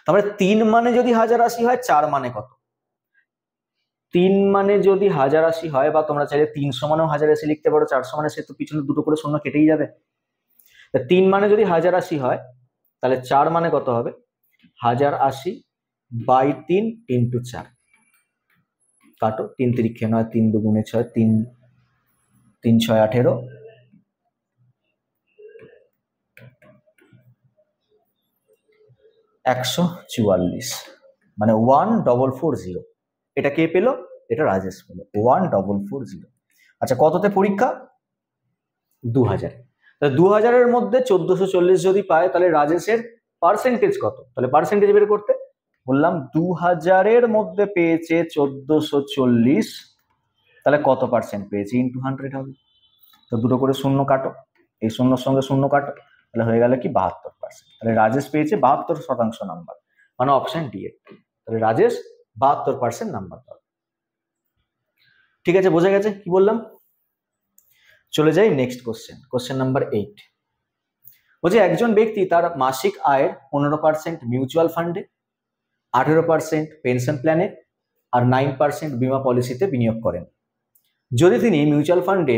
তাহলে 3 মানে যদি 1080 হয়, 4 মানে কত, 3 মানে যদি 1080 হয়, বা তোমরা চাইলে 300 মানেও 1080 লিখতে পারো, 400 মানে সে তো পিছনে দুটো করে শূন্য কেটেই যাবে। 3 মানে যদি 1080 হয় তাহলে 4 মানে কত হবে, 1080/3 × 4। কাটো, 3 তিরিক্ষে 9, 3 দুগুণে 6, 3 3 6 18, 144, মানে 1440। এটা কে পেলো, এটা রাজেশ পেলো, 1440। আচ্ছা কততে পরীক্ষা, 2000। তাহলে 2000-এর মধ্যে 1440 যদি পায় তাহলে রাজেশের পার্সেন্টেজ কত, তাহলে পার্সেন্টেজ বের করতে বললাম 2000-এর মধ্যে পেয়েছে 1440, তাহলে কত পার্সেন্ট পেয়েছে, ইন্টু 100 হবে। তো দুটো করে শূন্য কাটো, এই শূন্যর সঙ্গে শূন্য কাটো, তাহলে হয়ে গেল কি 72%। তাহলে রাজেশ পেয়েছে 72% নাম্বার, মানে অপশন ডি এর। তাহলে রাজেশ 72% নাম্বার পাবে। ঠিক আছে, বোঝা গেছে কি বললাম। চলে যাই নেক্সট কোশ্চেন, কোশ্চেন নাম্বার 8। বলছে একজন ব্যক্তি তার মাসিক আয়ের 15% মিউচুয়াল ফান্ডে, 18% পেনশন প্ল্যানে আর 9% বীমা পলিসিতে বিনিয়োগ করেন। যদি তিনি মিউচুয়াল ফান্ডে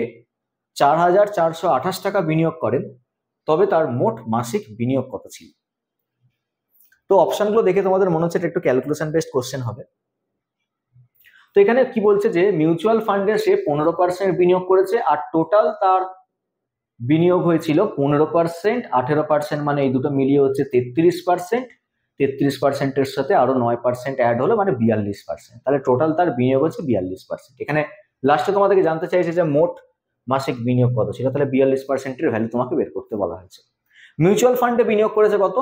4428 টাকা বিনিয়োগ করেন তবে তার মোট মাসিক বিনিয়োগ কত ছিল। তো অপশনগুলো দেখে তোমাদের মনে হচ্ছে এটা একটু ক্যালকুলেশন বেসড কোশ্চেন হবে। তো এখানে কি বলছে যে মিউচুয়াল ফান্ডে সে 15% বিনিয়োগ করেছে, আর টোটাল তার বিনিয়োগ হয়েছিল 15%, 18% মানে এই দুটো মিলিয়ে হচ্ছে 33%। 33%-এর সাথে আরো 9% অ্যাড হলো মানে 42%। তাহলে টোটাল তার বিনিয়োগ হচ্ছে 42%। এখানে লাস্টে তোমাদেরকে জানতে চাইছে যে মোট মাসিক বিনিয়োগ কত ছিল, তাহলে 42%-এর ভ্যালু তোমাকে বের করতে বলা হয়েছে। মিউচুয়াল ফান্ডে বিনিয়োগ করেছে কত,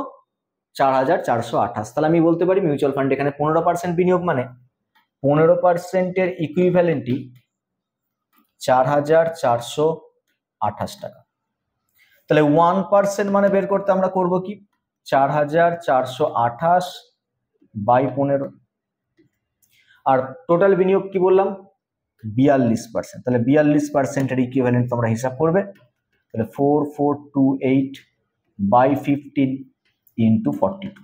4428। তাহলে আমি বলতে পারি মিউচুয়াল ফান্ডে এখানে 15% বিনিয়োগ মানে 15%-এর ইকুইভ্যালেন্টই 4428 টাকা। তাহলে 1% মানে বের করতে আমরা করব কি, 4428/15। আর টোটাল বিনিয়োগ কি বললাম, 42%। তাহলে 42%-এর ইকুইভ্যালেন্ট তোমরা হিসাব করবে, তাহলে 4428/15 × 42।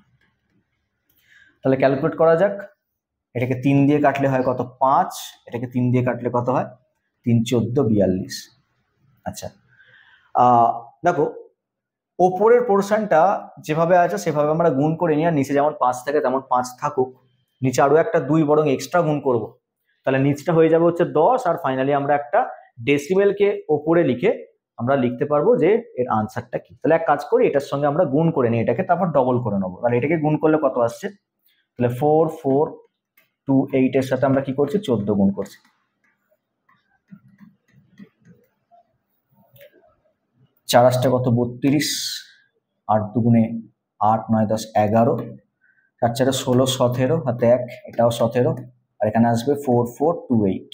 তাহলে ক্যালকুলেট করা যাক, এটাকে 3 দিয়ে কাটলে হয় কত, 5, এটাকে 3 দিয়ে কাটলে কত হয়, 3 14 42। আচ্ছা দেখো ওপরের পোর্শনটা যেভাবে আছে সেভাবে আমরা গুণ করে নিই, আর নিচে যেমন 5 থাকে তেমন 5 থাকুক, নিচে আরো একটা 2 বরং এক্সট্রা গুণ করব, তাহলে নিচটা হয়ে যাবে হচ্ছে 10, আর ফাইনালি আমরা একটা ডেসিমেলকে ওপরে লিখে আমরা লিখতে পারবো যে এর আনসারটা কি। তাহলে এক কাজ করি, এটার সঙ্গে আমরা গুণ করে নিই এটাকে, তারপর ডবল করে নেবো। তাহলে এটাকে গুণ করলে কত আসছে, তাহলে 4428-এর সাথে আমরা কি করছি, 14 গুণ করছি। 4 × 8 কত, 32, 8 দুগুণে 8, 9 10 11, 4 4 16 17, হাতে 1, এটাও 17, আর এখানে আসবে 4428।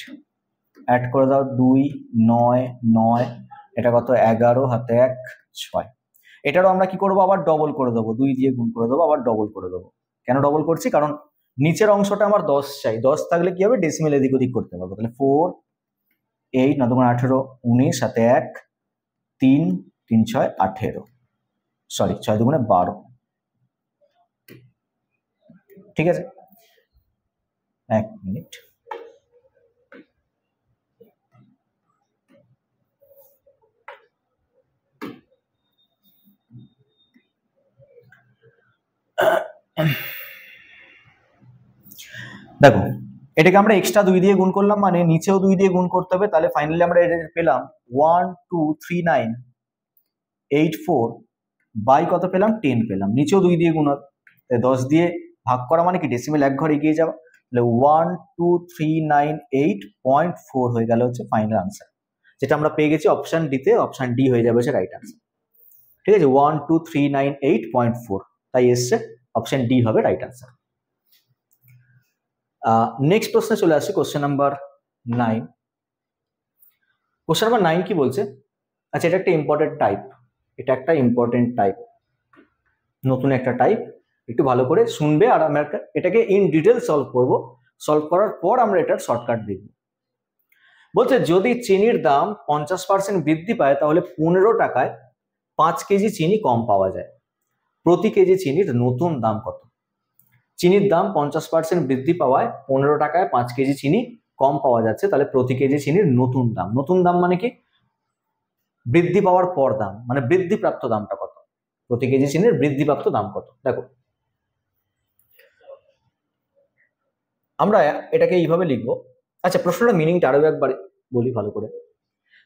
অ্যাড করে দাও 2 9 9, এটা কত 11 হাতে 1 6। এটারও আমরা কি করবো, আবার ডবল করে দেবো, 2 দিয়ে গুণ করে দেবো, আবার ডবল করে দেবো। কেন ডবল করছি, কারণ নিচের অংশটা আমার 10 চাই, 10 থাকলে কি হবে ডেসিমেল এদিক ওদিক করতে পারবো। তাহলে 4 8 9 2 18 19 সাথে 1 3 3 6 18, সরি 6 2 12। ঠিক আছে, 1 মিনিট। দেখো এটাকে আমরা এক্সট্রা 2 দিয়ে গুণ করলাম, মানে নিচেও 2 দিয়ে গুণ করতে হবে। তাহলে ফাইনালি আমরা এটা পেলাম 1 2 3 9 8 4 বাই কত পেলাম 10 পেলাম, নিচেও 2 দিয়ে গুণ হবে। 10 দিয়ে ভাগ করা মানে কি ডেসিমেল এক ঘর এগিয়ে যাওয়া। তাহলে 12398.4 হয়ে গেল হচ্ছে ফাইনাল আনসার, যেটা আমরা পেয়ে গেছি অপশন ডি তে। অপশন ডি হয়ে যাবে হচ্ছে রাইট আনসার। ঠিক আছে, 12398.4, তাই এসছে অপশন ডি হবে রাইট আনসার। নেক্সট প্রশ্নে চলে আসছি, কোশ্চেন নাম্বার 9। কোশ্চেন নাম্বার 9 কি বলছে, আচ্ছা এটা একটা ইম্পর্টেন্ট টাইপ, এটা একটা ইম্পর্টেন্ট টাইপ, নতুন একটা টাইপ, একটু ভালো করে শুনবে। আর আমরা এটাকে ইন ডিটেল সলভ করব, সলভ করার পর আমরা এটার শর্টকাট দেখব। বলছে যদি চিনির দাম 50% বৃদ্ধি পায় তাহলে 15 টাকায় 5 কেজি চিনি কম পাওয়া যায়, প্রতি কেজি চিনির নতুন দাম কত? চিনির দাম 50% বৃদ্ধি পাওয়ায় 15 টাকায় 5 কেজি চিনি কম পাওয়া যাচ্ছে, তাহলে প্রতি কেজি চিনির নতুন দাম, নতুন দাম মানে কি বৃদ্ধি পাওয়ার পর দাম, মানে বৃদ্ধিপ্রাপ্ত দামটা কত, প্রতি কেজি চিনির বৃদ্ধিপ্রাপ্ত দাম কত। দেখো আমরা এটাকে এইভাবে লিখবো। আচ্ছা প্রশ্নটা মিনিংটা আরো একবার বলি ভালো করে।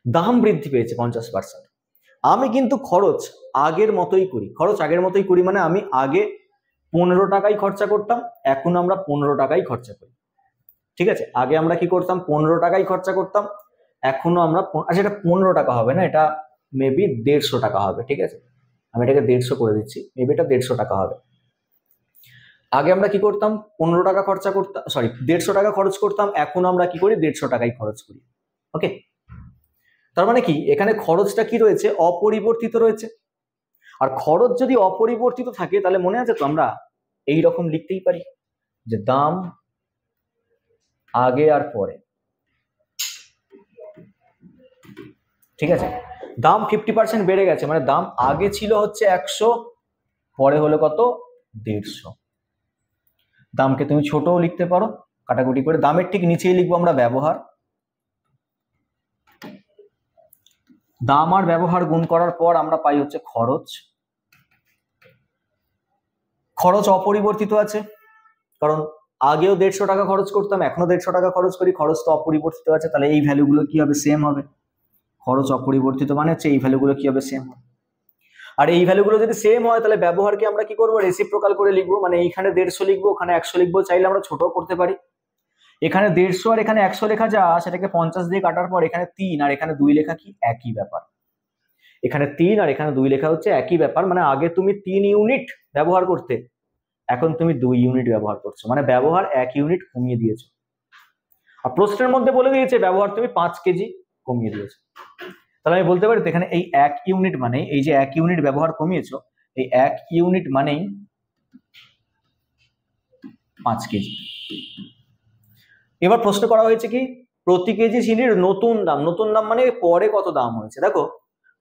দাম বৃদ্ধি পেয়েছে 50%, আমি কিন্তু খরচ আগের মতোই করি, খরচ আগের মতোই করি মানে আমি আগে 15 টাকাই খরচা করতাম, এখন আমরা 15 টাকাই খরচা করি। ঠিক আছে, আগে আমরা কি করতাম 15 টাকাই খরচা করতাম, এখনো আমরা, আচ্ছা এটা 15 টাকা হবে না, এটা মেবি 150 টাকা হবে। ঠিক আছে, আমি এটাকে 150 করে দিচ্ছি, মেবি এটা 150 টাকা হবে। আগে আমরা কি করতাম 15 টাকা খরচা করতাম, সরি 150 টাকা খরচ করতাম, এখন আমরা কি করি 150 টাকাই খরচ করি। ওকে, তার মানে কি এখানে খরচটা কি রয়েছে, অপরিবর্তিত রয়েছে। আর খরচ যদি অপরিবর্তিত থাকে তাহলে মনে আছে তো আমরা এই রকম লিখতেই পারি যে দাম আগে আর পরে। ঠিক আছে, দাম 50% বেড়ে গেছে, মানে দাম আগে ছিল হচ্ছে 100, পরে হলো কত 150। দামকে তুমি ছোটও লিখতে পারো কাটাকুটি করে, দামের ঠিক নিচেই লিখবো আমরা ব্যবহার, দাম আর ব্যবহার গুণ করার পর আমরা পাই হচ্ছে খরচ। খরচ অপরিবর্তিত আছে, কারণ আগেও 150 টাকা খরচ করতাম, এখনো 150 টাকা খরচ করি, খরচ তো অপরিবর্তিত আছে, তাহলে এই ভ্যালুগুলো কি হবে সেম হবে। খরচ অপরিবর্তিত মানে হচ্ছে এই ভ্যালুগুলো কি হবে সেম হবে। আর এই ভ্যালুগুলো যদি সেম হয় তাহলে ব্যবহারকে আমরা কি করবো রেসিপ্রোকাল করে লিখবো, মানে এইখানে 150 লিখবো, ওখানে 100 লিখবো, চাইলে আমরা ছোট করতে পারি। এখানে 150 আর এখানে 100 লেখা যা, সেটাকে 50 দিয়ে কাটার পর এখানে 3 আর এখানে 2 লেখা কি একই ব্যাপার। এখানে 3 আর এখানে 2 লেখা হচ্ছে একই ব্যাপার, মানে আগে তুমি 3 ইউনিট ব্যবহার করতে, এখন তুমি 2 ইউনিট ব্যবহার করছো, মানে ব্যবহার 1 ইউনিট কমিয়ে দিয়েছো। আর প্রশ্নের মধ্যে বলে দিয়েছে ব্যবহার তুমি 5 কেজি কমিয়ে দিয়েছো, তাহলে আমি বলতে পারি এখানে এই 1 ইউনিট মানে এই যে 1 ইউনিট ব্যবহার কমিয়েছো, এই 1 ইউনিট মানেই 5 কেজি। এবার প্রশ্ন করা হয়েছে কি প্রতি কেজি চিনির নতুন দাম, নতুন দাম মানে পরে কত দাম হয়েছে। দেখো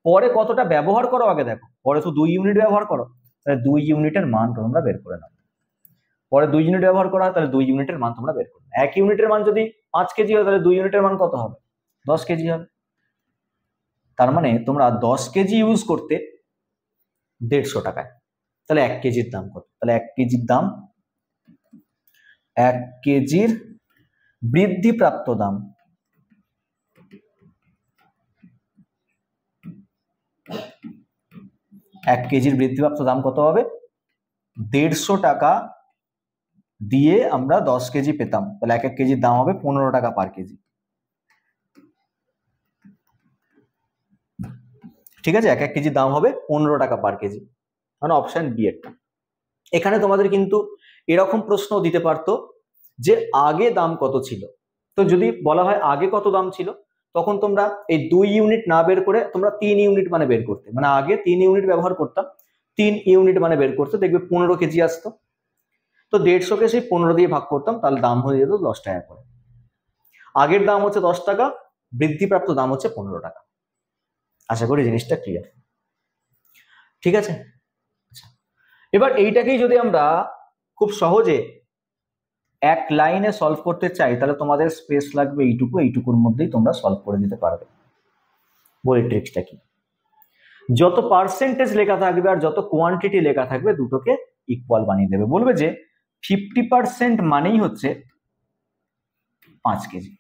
পরে কতটা ব্যবহার করো আগে দেখো, পরে তো 2 ইউনিট ব্যবহার করো, তাহলে 2 ইউনিটের মান তোমরা বের করে নাও। পরে 2 ইউনিট ব্যবহার করা হয় তাহলে 2 ইউনিটের মান তোমরা বের করো। 1 ইউনিটের মান যদি 5 কেজি হয় তাহলে 2 ইউনিটের মান কত হবে 10 কেজি হবে। তার মানে তোমরা 10 কেজি ইউজ করতে 150 টাকায়, তাহলে 1 কেজির দাম কত, তাহলে 1 কেজির দাম 1 কেজির বৃদ্ধিপ্রাপ্ত দাম, এক কেজির বৃদ্ধিপ্রাপ্ত দাম কত হবে 150 টাকা দিয়ে আমরা 10 কেজি পেতাম, তাহলে 1 কেজির দাম হবে 15 টাকা পার কেজি। ঠিক আছে, 1 কেজির দাম হবে 15 টাকা পার কেজি, মানে অপশন বি এরটা। এখানে তোমাদের কিন্তু এরকম প্রশ্ন দিতে পারতো যে আগে দাম কত ছিল, তো যদি বলা হয় আগে কত দাম ছিল, তখন তোমরা এই 2 ইউনিট না বের করে তোমরা 3 ইউনিট মানে বের করতে, মানে আগে 3 ইউনিট ব্যবহার করতাম, 3 ইউনিট মানে বের করতে, দেখবে 15 কেজি আসতো। তো 150কে সেই 15 দিয়ে ভাগ করতাম, তাহলে দাম হয়ে যেত 10 টাকা করে। আগের দাম হচ্ছে 10 টাকা, বৃদ্ধিপ্রাপ্ত দাম হচ্ছে 15 টাকা। আশা করি জিনিসটা ক্লিয়ার, ঠিক আছে। এবার এইটাকেই যদি আমরা খুব সহজে এক লাইনে সলভ করতে চাই, তাহলে তোমাদের স্পেস লাগবে এইটুকু, এইটুকুর মধ্যেই তোমরা সলভ করে দিতে পারবে। বলি ট্রিক্সটা কি, যত পার্সেন্টেজ লেখা থাকবে আর যত কোয়ান্টিটি লেখা থাকবে দুটোকে ইকুয়াল বানিয়ে দেবে। বলবে যে 50% মানেই হচ্ছে 5 কেজি,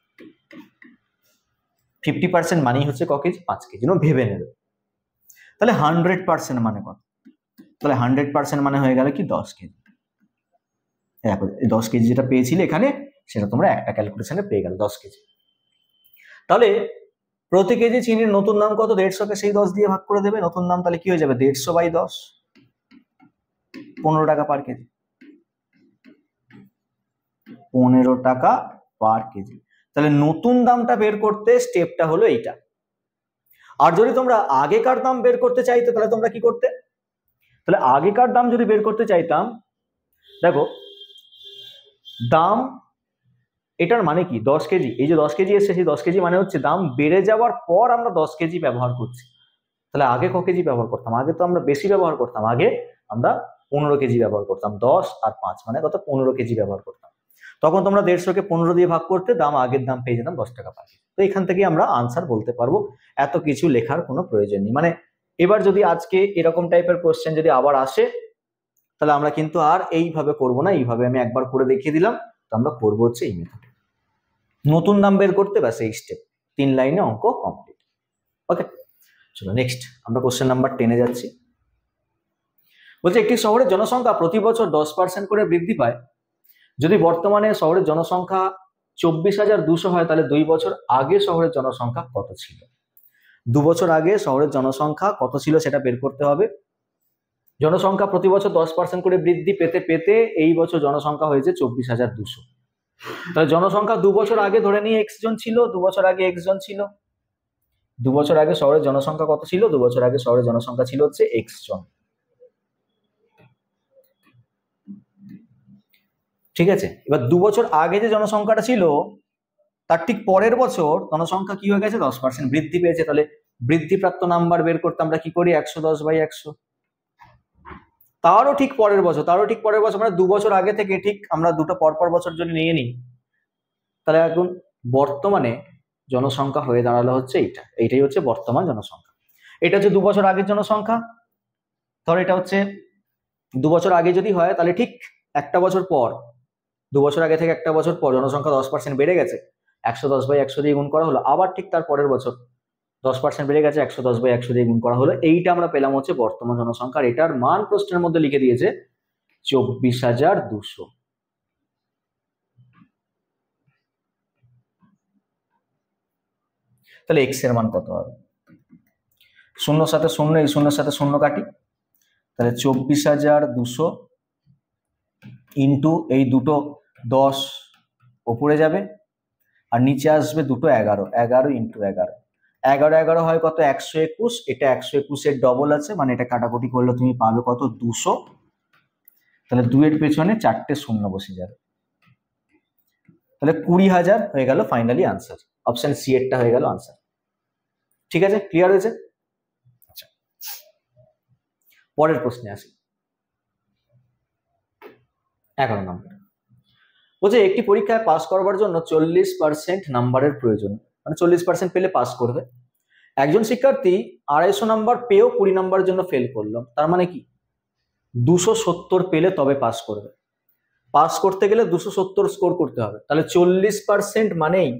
50% মানেই হচ্ছে ক কেজি, 5 কেজি, ভেবে নেবে। তাহলে 100% মানে কত, তাহলে 100% মানে হয়ে গেল কি 10 কেজি। 10 কেজি যেটা পেয়েছিলে এখানে, সেটা তোমরা একটা ক্যালকুলেশনে পেয়ে গেল 10 কেজি। তাহলে প্রতি কেজি চিনির নতুন দাম কত, 150কে সেই 10 দিয়ে ভাগ করে দেবে নতুন দাম, তাহলে কি হয়ে যাবে 150/10, 15 টাকা পার কেজি, 15 টাকা পার কেজি। তাহলে নতুন দামটা বের করতে স্টেপটা হলো এইটা। আর যদি তোমরা আগেকার দাম বের করতে চাইতে, তাহলে তোমরা কি করতে, তাহলে আগেকার দাম যদি বের করতে চাইতাম, দেখো দাম এটার মানে কি 10 কেজি, এই যে 10 কেজি এসছে, সেই 10 কেজি মানে হচ্ছে দাম বেড়ে যাওয়ার পর আমরা 10 কেজি ব্যবহার করছি। তাহলে আগে ক কেজি ব্যবহার করতাম, আগে তো আমরা বেশি ব্যবহার করতাম, আগে আমরা 15 কেজি ব্যবহার করতাম, 10 আর 5 মানে কত, 15 কেজি ব্যবহার করতাম। তখন তোমরা 150কে 15 দিয়ে ভাগ করতে, দাম আগের দাম পেয়ে যেতাম 10 টাকা পার কেজি। তো এখান থেকে আমরা আনসার বলতে পারবো, এত কিছু লেখার কোনো প্রয়োজন নেই। মানে এবার যদি আজকে এরকম টাইপের কোশ্চেন যদি আবার আসে, তাহলে আমরা কিন্তু আর এইভাবে করব না, এইভাবে আমি একবার করে দেখিয়ে দিলাম, তো আমরা করবো হচ্ছে এই মেথডে, নতুন দাম বের করতে, ব্যাস এই স্টেপ, 3 লাইনে অঙ্ক কমপ্লিট। ওকে, চলো নেক্সট আমরা কোশ্চেন নাম্বার 10-এ যাচ্ছি। বলছে একটি শহরের জনসংখ্যা প্রতি বছর 10% করে বৃদ্ধি পায়, যদি বর্তমানে শহরের জনসংখ্যা 24,200 হয়, তাহলে 2 বছর আগে শহরের জনসংখ্যা কত ছিল। 2 বছর আগে শহরের জনসংখ্যা কত ছিল সেটা বের করতে হবে। জনসংখ্যা প্রতি বছর 10% করে বৃদ্ধি পেতে পেতে এই বছর জনসংখ্যা হয়েছে 24,200। তাহলে জনসংখ্যা 2 বছর আগে ধরে নিয়ে x জন ছিল, 2 বছর আগে x জন ছিল। 2 বছর আগে শহরের জনসংখ্যা কত ছিল, 2 বছর আগে শহরের জনসংখ্যা ছিল হচ্ছে x জন, ঠিক আছে। এবার 2 বছর আগে যে জনসংখ্যাটা ছিল, তার ঠিক পরের বছর জনসংখ্যা কি হয়ে গেছে, 10% বৃদ্ধি পেয়েছে। তাহলে বৃদ্ধিপ্রাপ্ত নাম্বার বের করতে আমরা কি করি, 110/100। তারও ঠিক পরের বছর মানে 2 বছর আগে থেকে ঠিক আমরা দুটো পরপর বছর যদি নিয়ে নিই, তাহলে এখন বর্তমানে জনসংখ্যা হয়ে দাঁড়ালো হচ্ছে এইটাই হচ্ছে বর্তমান জনসংখ্যা। এটা হচ্ছে 2 বছর আগের জনসংখ্যা। ধর এটা হচ্ছে 2 বছর আগে যদি হয়, তাহলে ঠিক একটা বছর পর, 2 বছর আগে থেকে একটা বছর পর জনসংখ্যা 10% বেড়ে গেছে, 110/100 দিয়ে গুণ করা হলো। আবার ঠিক তার পরের বছর 10% বেড়ে গেছে, 110/100 দিয়ে গুণ করা হলো। এইটা আমরা পেলাম হচ্ছে বর্তমান জনসংখ্যা। এটার মান প্রশ্নের মধ্যে লিখে দিয়েছে 24,200। তাহলে এক্স এর মান কত হবে, 0 সাথে 0, এই 0 সাথে 0 কাটি, তাহলে 24,200 ইন্টু এই দুটো 10 উপরে যাবে, আর নিচে আসবে দুটো 11, 11 ইন্টু 11, 11 হয় কত, 121। এটা 121-এর ডবল আছে, মানে এটা কাটাকুটি করলে তুমি পাবে কত, 200। তাহলে 2 এর পেছনে 4টে শূন্য বসে যাবে, তাহলে 20,000 হয়ে গেল ফাইনালি আনসার। অপশন সি এরটা হয়ে গেল আনসার। ঠিক আছে, ক্লিয়ার হয়েছে? আচ্ছা, পরের প্রশ্নে আসি। 11 নম্বর বলছে একটি পরীক্ষায় পাস করবার জন্য 40% নাম্বারের প্রয়োজন, মানে 40% পেলে পাস করবে। একজন শিক্ষার্থী 250 নাম্বার পেয়েও 20 নাম্বারের জন্য ফেল করলো, তার মানে কি 270 পেলে তবে পাস করবে। পাস করতে গেলে 270 স্কোর করতে হবে, তাহলে 40% মানেই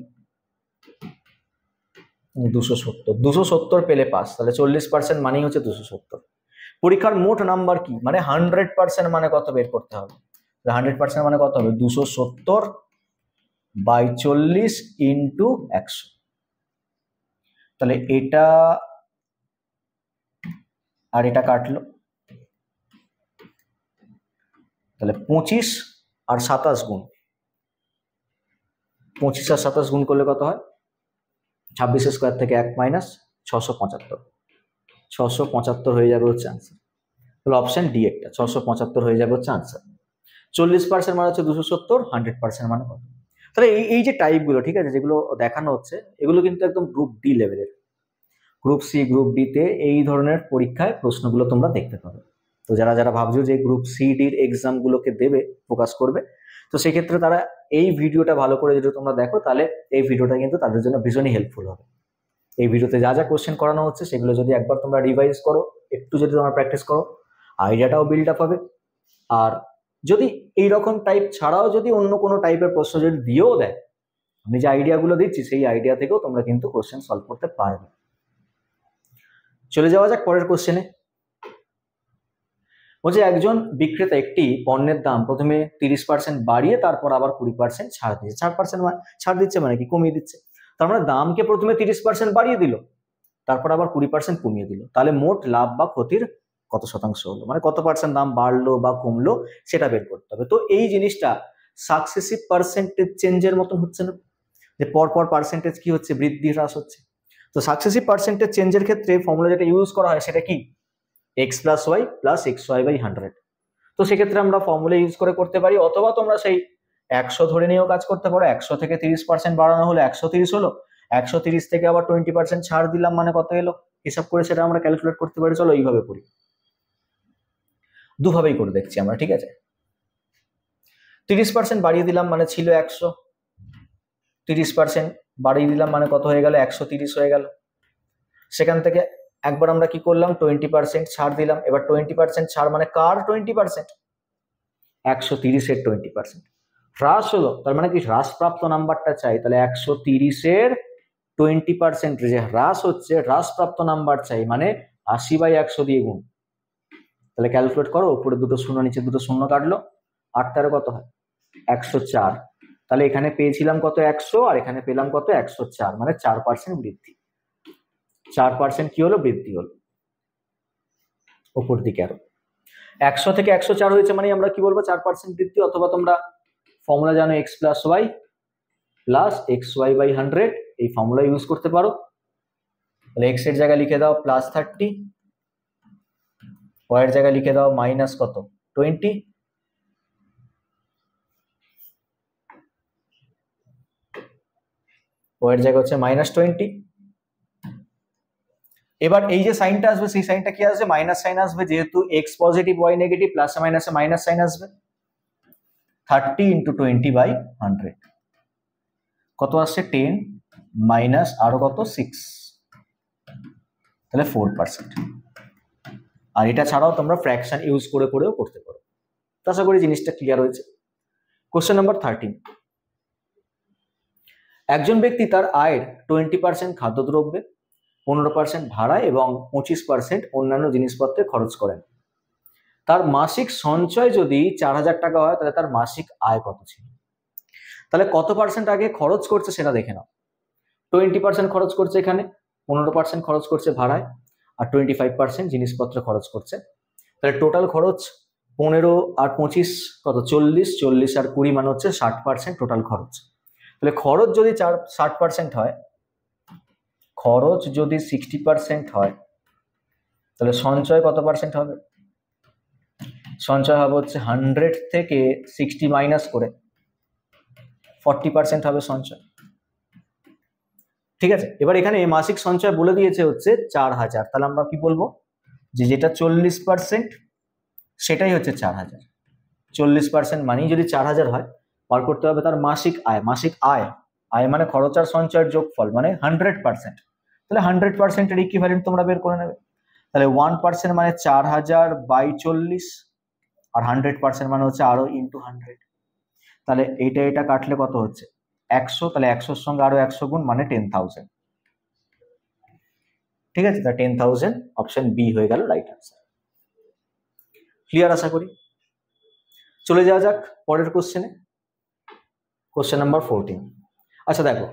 270 পেলে পাস, তাহলে 40% মানেই হচ্ছে 270। পরীক্ষার মোট নাম্বার কি, মানে 100% মানে কত বের করতে হবে, 100% মানে কত হবে, 270/40 ইন্টু 100। তাহলে এটা আর এটা কাটলো, তাহলে 25 আর 27 গুণ, 25 আর 27 গুণ করলে কত হয়? 26 স্কোয়ার থেকে 1 মাইনাস 675, 675 হয়ে যাবে হচ্ছে আনসার। তাহলে অপশন ডি একটা, 675 হয়ে যাবে হচ্ছে আনসার। 40% মানে হচ্ছে 270, 100% মানে কত? তাহলে এই যে টাইপগুলো, ঠিক আছে, যেগুলো দেখানো হচ্ছে এগুলো কিন্তু একদম গ্রুপ ডি লেভেলের। গ্রুপ সি, গ্রুপ ডি তে এই ধরনের পরীক্ষায় প্রশ্নগুলো তোমরা দেখতে পাবে। তো যারা যারা ভাবছো যে গ্রুপ সি ডির এক্সামগুলোকে দেবে, ফোকাস করবে, তো সেক্ষেত্রে তারা এই ভিডিওটা ভালো করে যদি তোমরা দেখো, তাহলে এই ভিডিওটা কিন্তু তাদের জন্য ভীষণই হেল্পফুল হবে। এই ভিডিওতে যা যা কোশ্চেন করানো হচ্ছে সেগুলো যদি একবার তোমরা রিভাইজ করো, একটু যদি তোমরা প্র্যাকটিস করো, আইডিয়াটাও বিল্ড আপ হবে। আর যদি এইরকম টাইপ ছাড়াও যদি অন্য কোনো টাইপের প্রশ্ন যদি দিয়েও দেয়, আমি যে আইডিয়াগুলো দিচ্ছি সেই আইডিয়া থেকেও তোমরা কিন্তু কোশ্চেন সলভ করতে পারবে। চলে যাওয়া যাক পরের কোশ্চেনে। বলছে একজন বিক্রেতা একটি পণ্যের দাম প্রথমে 30% বাড়িয়ে তারপর আবার 20% ছাড় দিচ্ছে। 4% ছাড় দিচ্ছে মানে কি? কমিয়ে দিচ্ছে। তার মানে দামকে প্রথমে 30% বাড়িয়ে দিল, তারপর আবার 20% কমিয়ে দিল। তাহলে মোট লাভ বা ক্ষতির কত শতাংশ হলো, মানে কত পার্সেন্ট দাম বাড়লো বা কমলো সেটা বের করতে হবে। তো এই জিনিসটা সাকসেসিভ পার্সেন্টেজ চেঞ্জের মতন হচ্ছে না, যে পরপর পার্সেন্টেজ কি হচ্ছে, বৃদ্ধি হ্রাস হচ্ছে। তো সাকসেসিভ পার্সেন্টেজ চেঞ্জের ক্ষেত্রে ফর্মুলা যেটা ইউজ করা হয় সেটা কি? X plus Y plus X Y by 100। তো সেক্ষেত্রে আমরা ফর্মুলা ইউজ করে করতে পারি, অথবা তোমরা সেই 100 ধরে নিয়েও কাজ করতে পারো। 100 থেকে 30% বাড়ানো হলো 130 হলো, 130 থেকে আবার 20% ছাড় দিলাম মানে কত এলো, হিসাব করে সেটা আমরা ক্যালকুলেট করতে পারি। চলো এইভাবে করি, দুভাবেই করে দেখছি আমরা, ঠিক আছে। 30% বাড়িয়ে দিলাম মানে ছিল 100, 30% বাড়িয়ে দিলাম মানে কত হয়ে গেল? 130 হয়ে গেল। সেখান থেকে একবার আমরা কি করলাম? 20% ছাড় দিলাম। এবার 20% ছাড় মানে কার 20%? 130-এর 20% হ্রাস হলো, তার মানে কি হ্রাসপ্রাপ্ত নাম্বারটা চাই। তাহলে 130-এর 20% যে হ্রাস হচ্ছে, হ্রাসপ্রাপ্ত নাম্বার চাই, মানে 80/100 দিয়ে গুণ। তাহলে ক্যালকুলেট করো, উপরে দুটো শূন্য নিচে দুটো শূন্য কাটলো, 8 তার কত হয়? 104। তাহলে এখানে পেয়েছিলাম কত? 100, আর এখানে পেলাম কত? 104, মানে 4% বৃদ্ধি। 4% কি হলো? বৃদ্ধি হলো উপর দিকে আরো। 100 থেকে 104 হয়েছে মানে আমরা কি বলবো? 4% বৃদ্ধি। অথবা তোমরা ফর্মুলা জানো X plus Y plus X Y by 100, এই ফর্মুলা ইউজ করতে পারো। তাহলে এক্স এর জায়গায় লিখে দাও +30, ওয়াই এর জায়গায় লিখে দাও মাইনাস কত? 20, ওয়াই এর জায়গায় হচ্ছে -20। এবার এই যে সাইনটা আসবে সেই সাইনটা কি আসবে? মাইনাস সাইন আসবে, যেহেতু এক্স পজিটিভ ওয়াই নেগেটিভ, প্লাসে মাইনাসে মাইনাস সাইন আসবে। 30 × 20/100 কত আসছে? 10 মাইনাস আরো কত? 6, তাহলে 4%। আর এটা ছাড়াও তোমরা ফ্র্যাকশন ইউজ করে করেও করতে পারো। তো আশা করি জিনিসটা ক্লিয়ার হয়েছে। Question number 13। একজন ব্যক্তি তার আয়ের 20% খাদ্যদ্রব্যে, 15% ভাড়ায় এবং 25% অন্যান্য জিনিসপত্রে খরচ করেন। তার মাসিক সঞ্চয় যদি 4000 টাকা হয়, তাহলে তার মাসিক আয় কত ছিল? তাহলে কত পার্সেন্ট আগে খরচ করছে সেটা দেখে নাও। 20% খরচ করছে এখানে, 15% খরচ করছে ভাড়ায়, আর 25% জিনিসপত্র খরচ করছে। তাহলে টোটাল খরচ 15 আর 25 কত? 40, 40 আর 20 মানে হচ্ছে 60% টোটাল খরচ। তাহলে খরচ যদি 60% হয়, খরচ যদি 60% হয়, তাহলে সঞ্চয় কত পার্সেন্ট হবে? সঞ্চয় হবে হচ্ছে 100 থেকে 60 মাইনাস করে 40% হবে সঞ্চয়, ঠিক আছে। এবার এখানে মাসিক সঞ্চয় বলে দিয়েছে হচ্ছে 4000, তাহলে আমরা কি বলবো? যে যেটা 40% সেটাই হচ্ছে 4000। 40% মানেই যদি 4000 হয়, বার করতে হবে তার মাসিক আয়। মাসিক আয়, আয় মানে খরচ আর সঞ্চয়ের যোগফল, মানে 100%। তাহলে 100%-এর ইকুইভ্যালেন্ট তোমরা বের করে নেবে। তাহলে 1% মানে 4000/40, আর 100% মানে হচ্ছে আরো ইন্টু 100। তাহলে এটা কাটলে কত হচ্ছে? 100। তাহলে 100-র সঙ্গে আরো 100 গুণ মানে 10,000, ঠিক আছে। তা 10,000 অপশন বি হয়ে গেল রাইট আনসার। ক্লিয়ার আশা করি। চলে যাওয়া যাক পরের কোশ্চেনে, কোশ্চেন নাম্বার 14। আচ্ছা দেখো,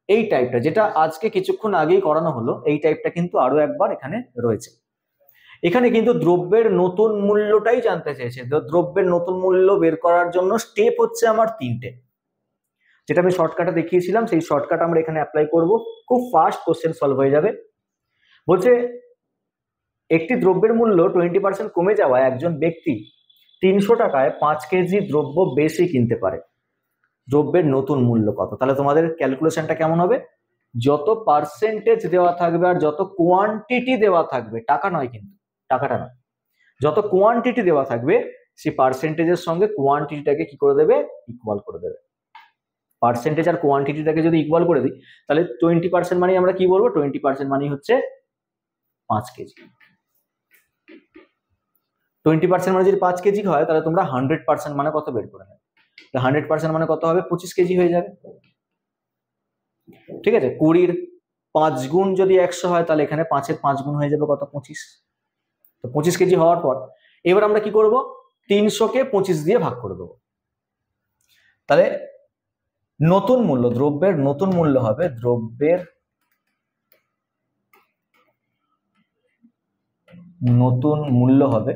এই টাইপটা যেটা আজকে কিছুক্ষণ আগেই করানো হলো, এই টাইপটা কিন্তু আরো একবার এখানে রয়েছে। এখানে কিন্তু দ্রব্যের নতুন মূল্যটাই জানতে চেয়েছে। দ্রব্যের নতুন মূল্য বের করার জন্য স্টেপ হচ্ছে আমার 3টে। যেটা আমি শর্টকাটে দেখিয়েছিলাম সেই শর্টকাট আমরা এখানে অ্যাপ্লাই করব, খুব ফাস্ট কোশ্চেন সলভ হয়ে যাবে। বলছে একটি দ্রব্যের মূল্য 20% কমে যাওয়ায় একজন ব্যক্তি 300 টাকায় 5 কেজি দ্রব্য বেশি কিনতে পারে। দ্রব্যের নতুন মূল্য কত? তাহলে তোমাদের ক্যালকুলেশনটা কেমন হবে, যত পার্সেন্টেজ দেওয়া থাকবে আর যত কোয়ান্টিটি দেওয়া থাকবে, টাকা নয় কিন্তু, টাকাটা নয়, যত কোয়ান্টিটি দেওয়া থাকবে সেই পার্সেন্টেজের সঙ্গে কোয়ান্টিটিটাকে কি করে দেবে, ইকুয়াল করে দেবে। পার্সেন্টেজ আর কোয়ান্টিটিটাকে যদি ইকুয়াল করে দিই তাহলে 20% মানে আমরা কি বলবো, 20% মানে হচ্ছে 5 কেজি। 20% মানে যদি 5 কেজি হয় তাহলে তোমরা 100% মানে কত বের করে নেবে। 100% মানে কত হবে, 25 কেজি হয়ে যাবে। ঠিক আছে, 20-র 5 গুণ যদি 100 হয় তাহলে এখানে 5-এর 5 গুণ হয়ে যাবে কত, 25। তো 25 কেজি হওয়ার পর এবার আমরা কি করব, 300-কে 25 দিয়ে ভাগ করে দেবো। তাহলে নতুন মূল্য, দ্রব্যের নতুন মূল্য হবে, দ্রব্যের নতুন মূল্য হবে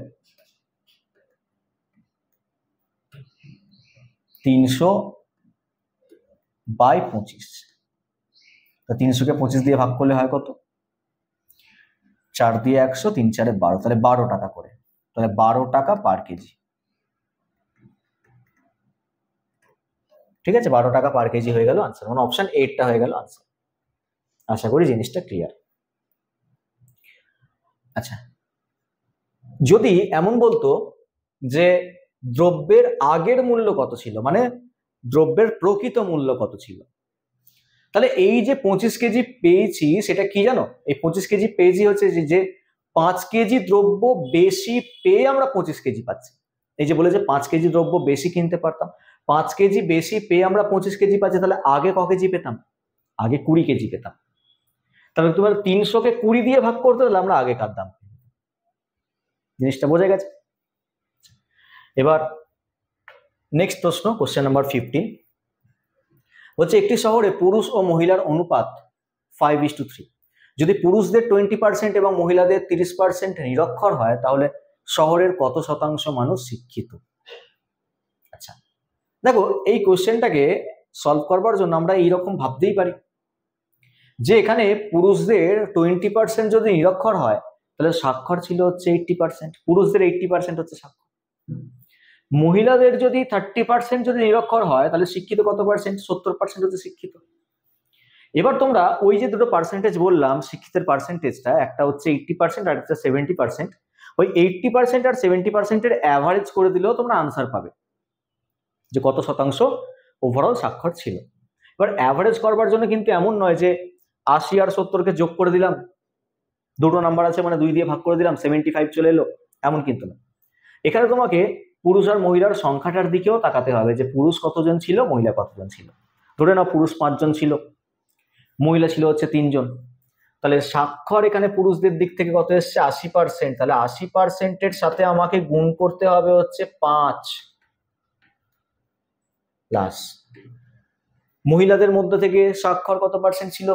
300/25। তো 300-কে 25 দিয়ে ভাগ করলে হয় কত, 4 দিয়ে 100, 3 4-এ 12, তাহলে 12 টাকা করে, তাহলে 12 টাকা পার কেজি। ঠিক আছে, 12 টাকা পার কেজি হয়ে গেল আনসার, মানে অপশন 8টা হয়ে গেল আনসার। আশা করি জিনিসটা ক্লিয়ার। আচ্ছা, যদি এমন বলতো যে দ্রব্যের আগের মূল্য কত ছিল, মানে দ্রব্যের প্রকৃত মূল্য কত ছিল, তাহলে এই যে 25 কেজি পেয়েছি সেটা কি জানো, এই 25 কেজি পেয়েছি হচ্ছে যে 5 কেজি দ্রব্য বেশি পেয়ে আমরা 25 কেজি পাচ্ছি। এই যে বলে যে 5 কেজি দ্রব্য বেশি কিনতে পারতাম, 5 কেজি বেশি পেয়ে আমরা 25 কেজি পাচ্ছি, তাহলে আগে ক কেজি পেতাম, আগে 20 কেজি পেতাম। তাহলে তোমার 300-কে 20 দিয়ে ভাগ করতে হলে আমরা আগে কার দাম, জিনিসটা বোঝা গেছে। এবার নেক্সট প্রশ্ন, কোশ্চেন নাম্বার 15 বলছে একটি শহরে পুরুষ ও মহিলার অনুপাত 5:3। যদি পুরুষদের 20% এবং মহিলাদের 30% নিরক্ষর হয় তাহলে শহরের কত শতাংশ মানুষ শিক্ষিত? আচ্ছা দেখো, এই কোশ্চেনটাকে সলভ করবার জন্য আমরা এইরকম ভাবতেই পারি যে এখানে পুরুষদের 20% যদি নিরক্ষর হয় তাহলে স্বাক্ষর ছিল হচ্ছে 80%, পুরুষদের 80% হচ্ছে স্বাক্ষর। মহিলাদের যদি 30% যদি নিরক্ষর হয় তাহলে শিক্ষিত কত পার্সেন্ট, 70% হচ্ছে শিক্ষিত। এবার তোমরা ওই যে দুটো পার্সেন্টেজ বললাম শিক্ষিতের পার্সেন্টেজটা, একটা হচ্ছে 80% আর একটা 70%, ওই 80% আর 70%-এর অ্যাভারেজ করে দিলেও তোমরা আনসার পাবে যে কত শতাংশ ওভারঅল স্বাক্ষর ছিল। এবার অ্যাভারেজ করবার জন্য কিন্তু এমন নয় যে 80 আর 70-কে যোগ করে দিলাম, দুটো নাম্বার আছে মানে 2 দিয়ে ভাগ করে দিলাম 75 চলে এলো, এমন কিন্তু না। এখানে তোমাকে পুরুষ আর মহিলার সংখ্যাটার দিকেও তাকাতে হবে যে পুরুষ কতজন ছিল, মহিলা কতজন ছিল। ধরে নাও পুরুষ 5 জন ছিল, মহিলা ছিল হচ্ছে 3 জন, তাহলে স্বাক্ষর এখানে পুরুষদের দিক থেকে কত এসছে, 80%। তাহলে 80%-এর সাথে আমাকে গুণ করতে হবে হচ্ছে 5 প্লাস মহিলাদের মধ্যে থেকে স্বাক্ষর কত পার্সেন্ট ছিল,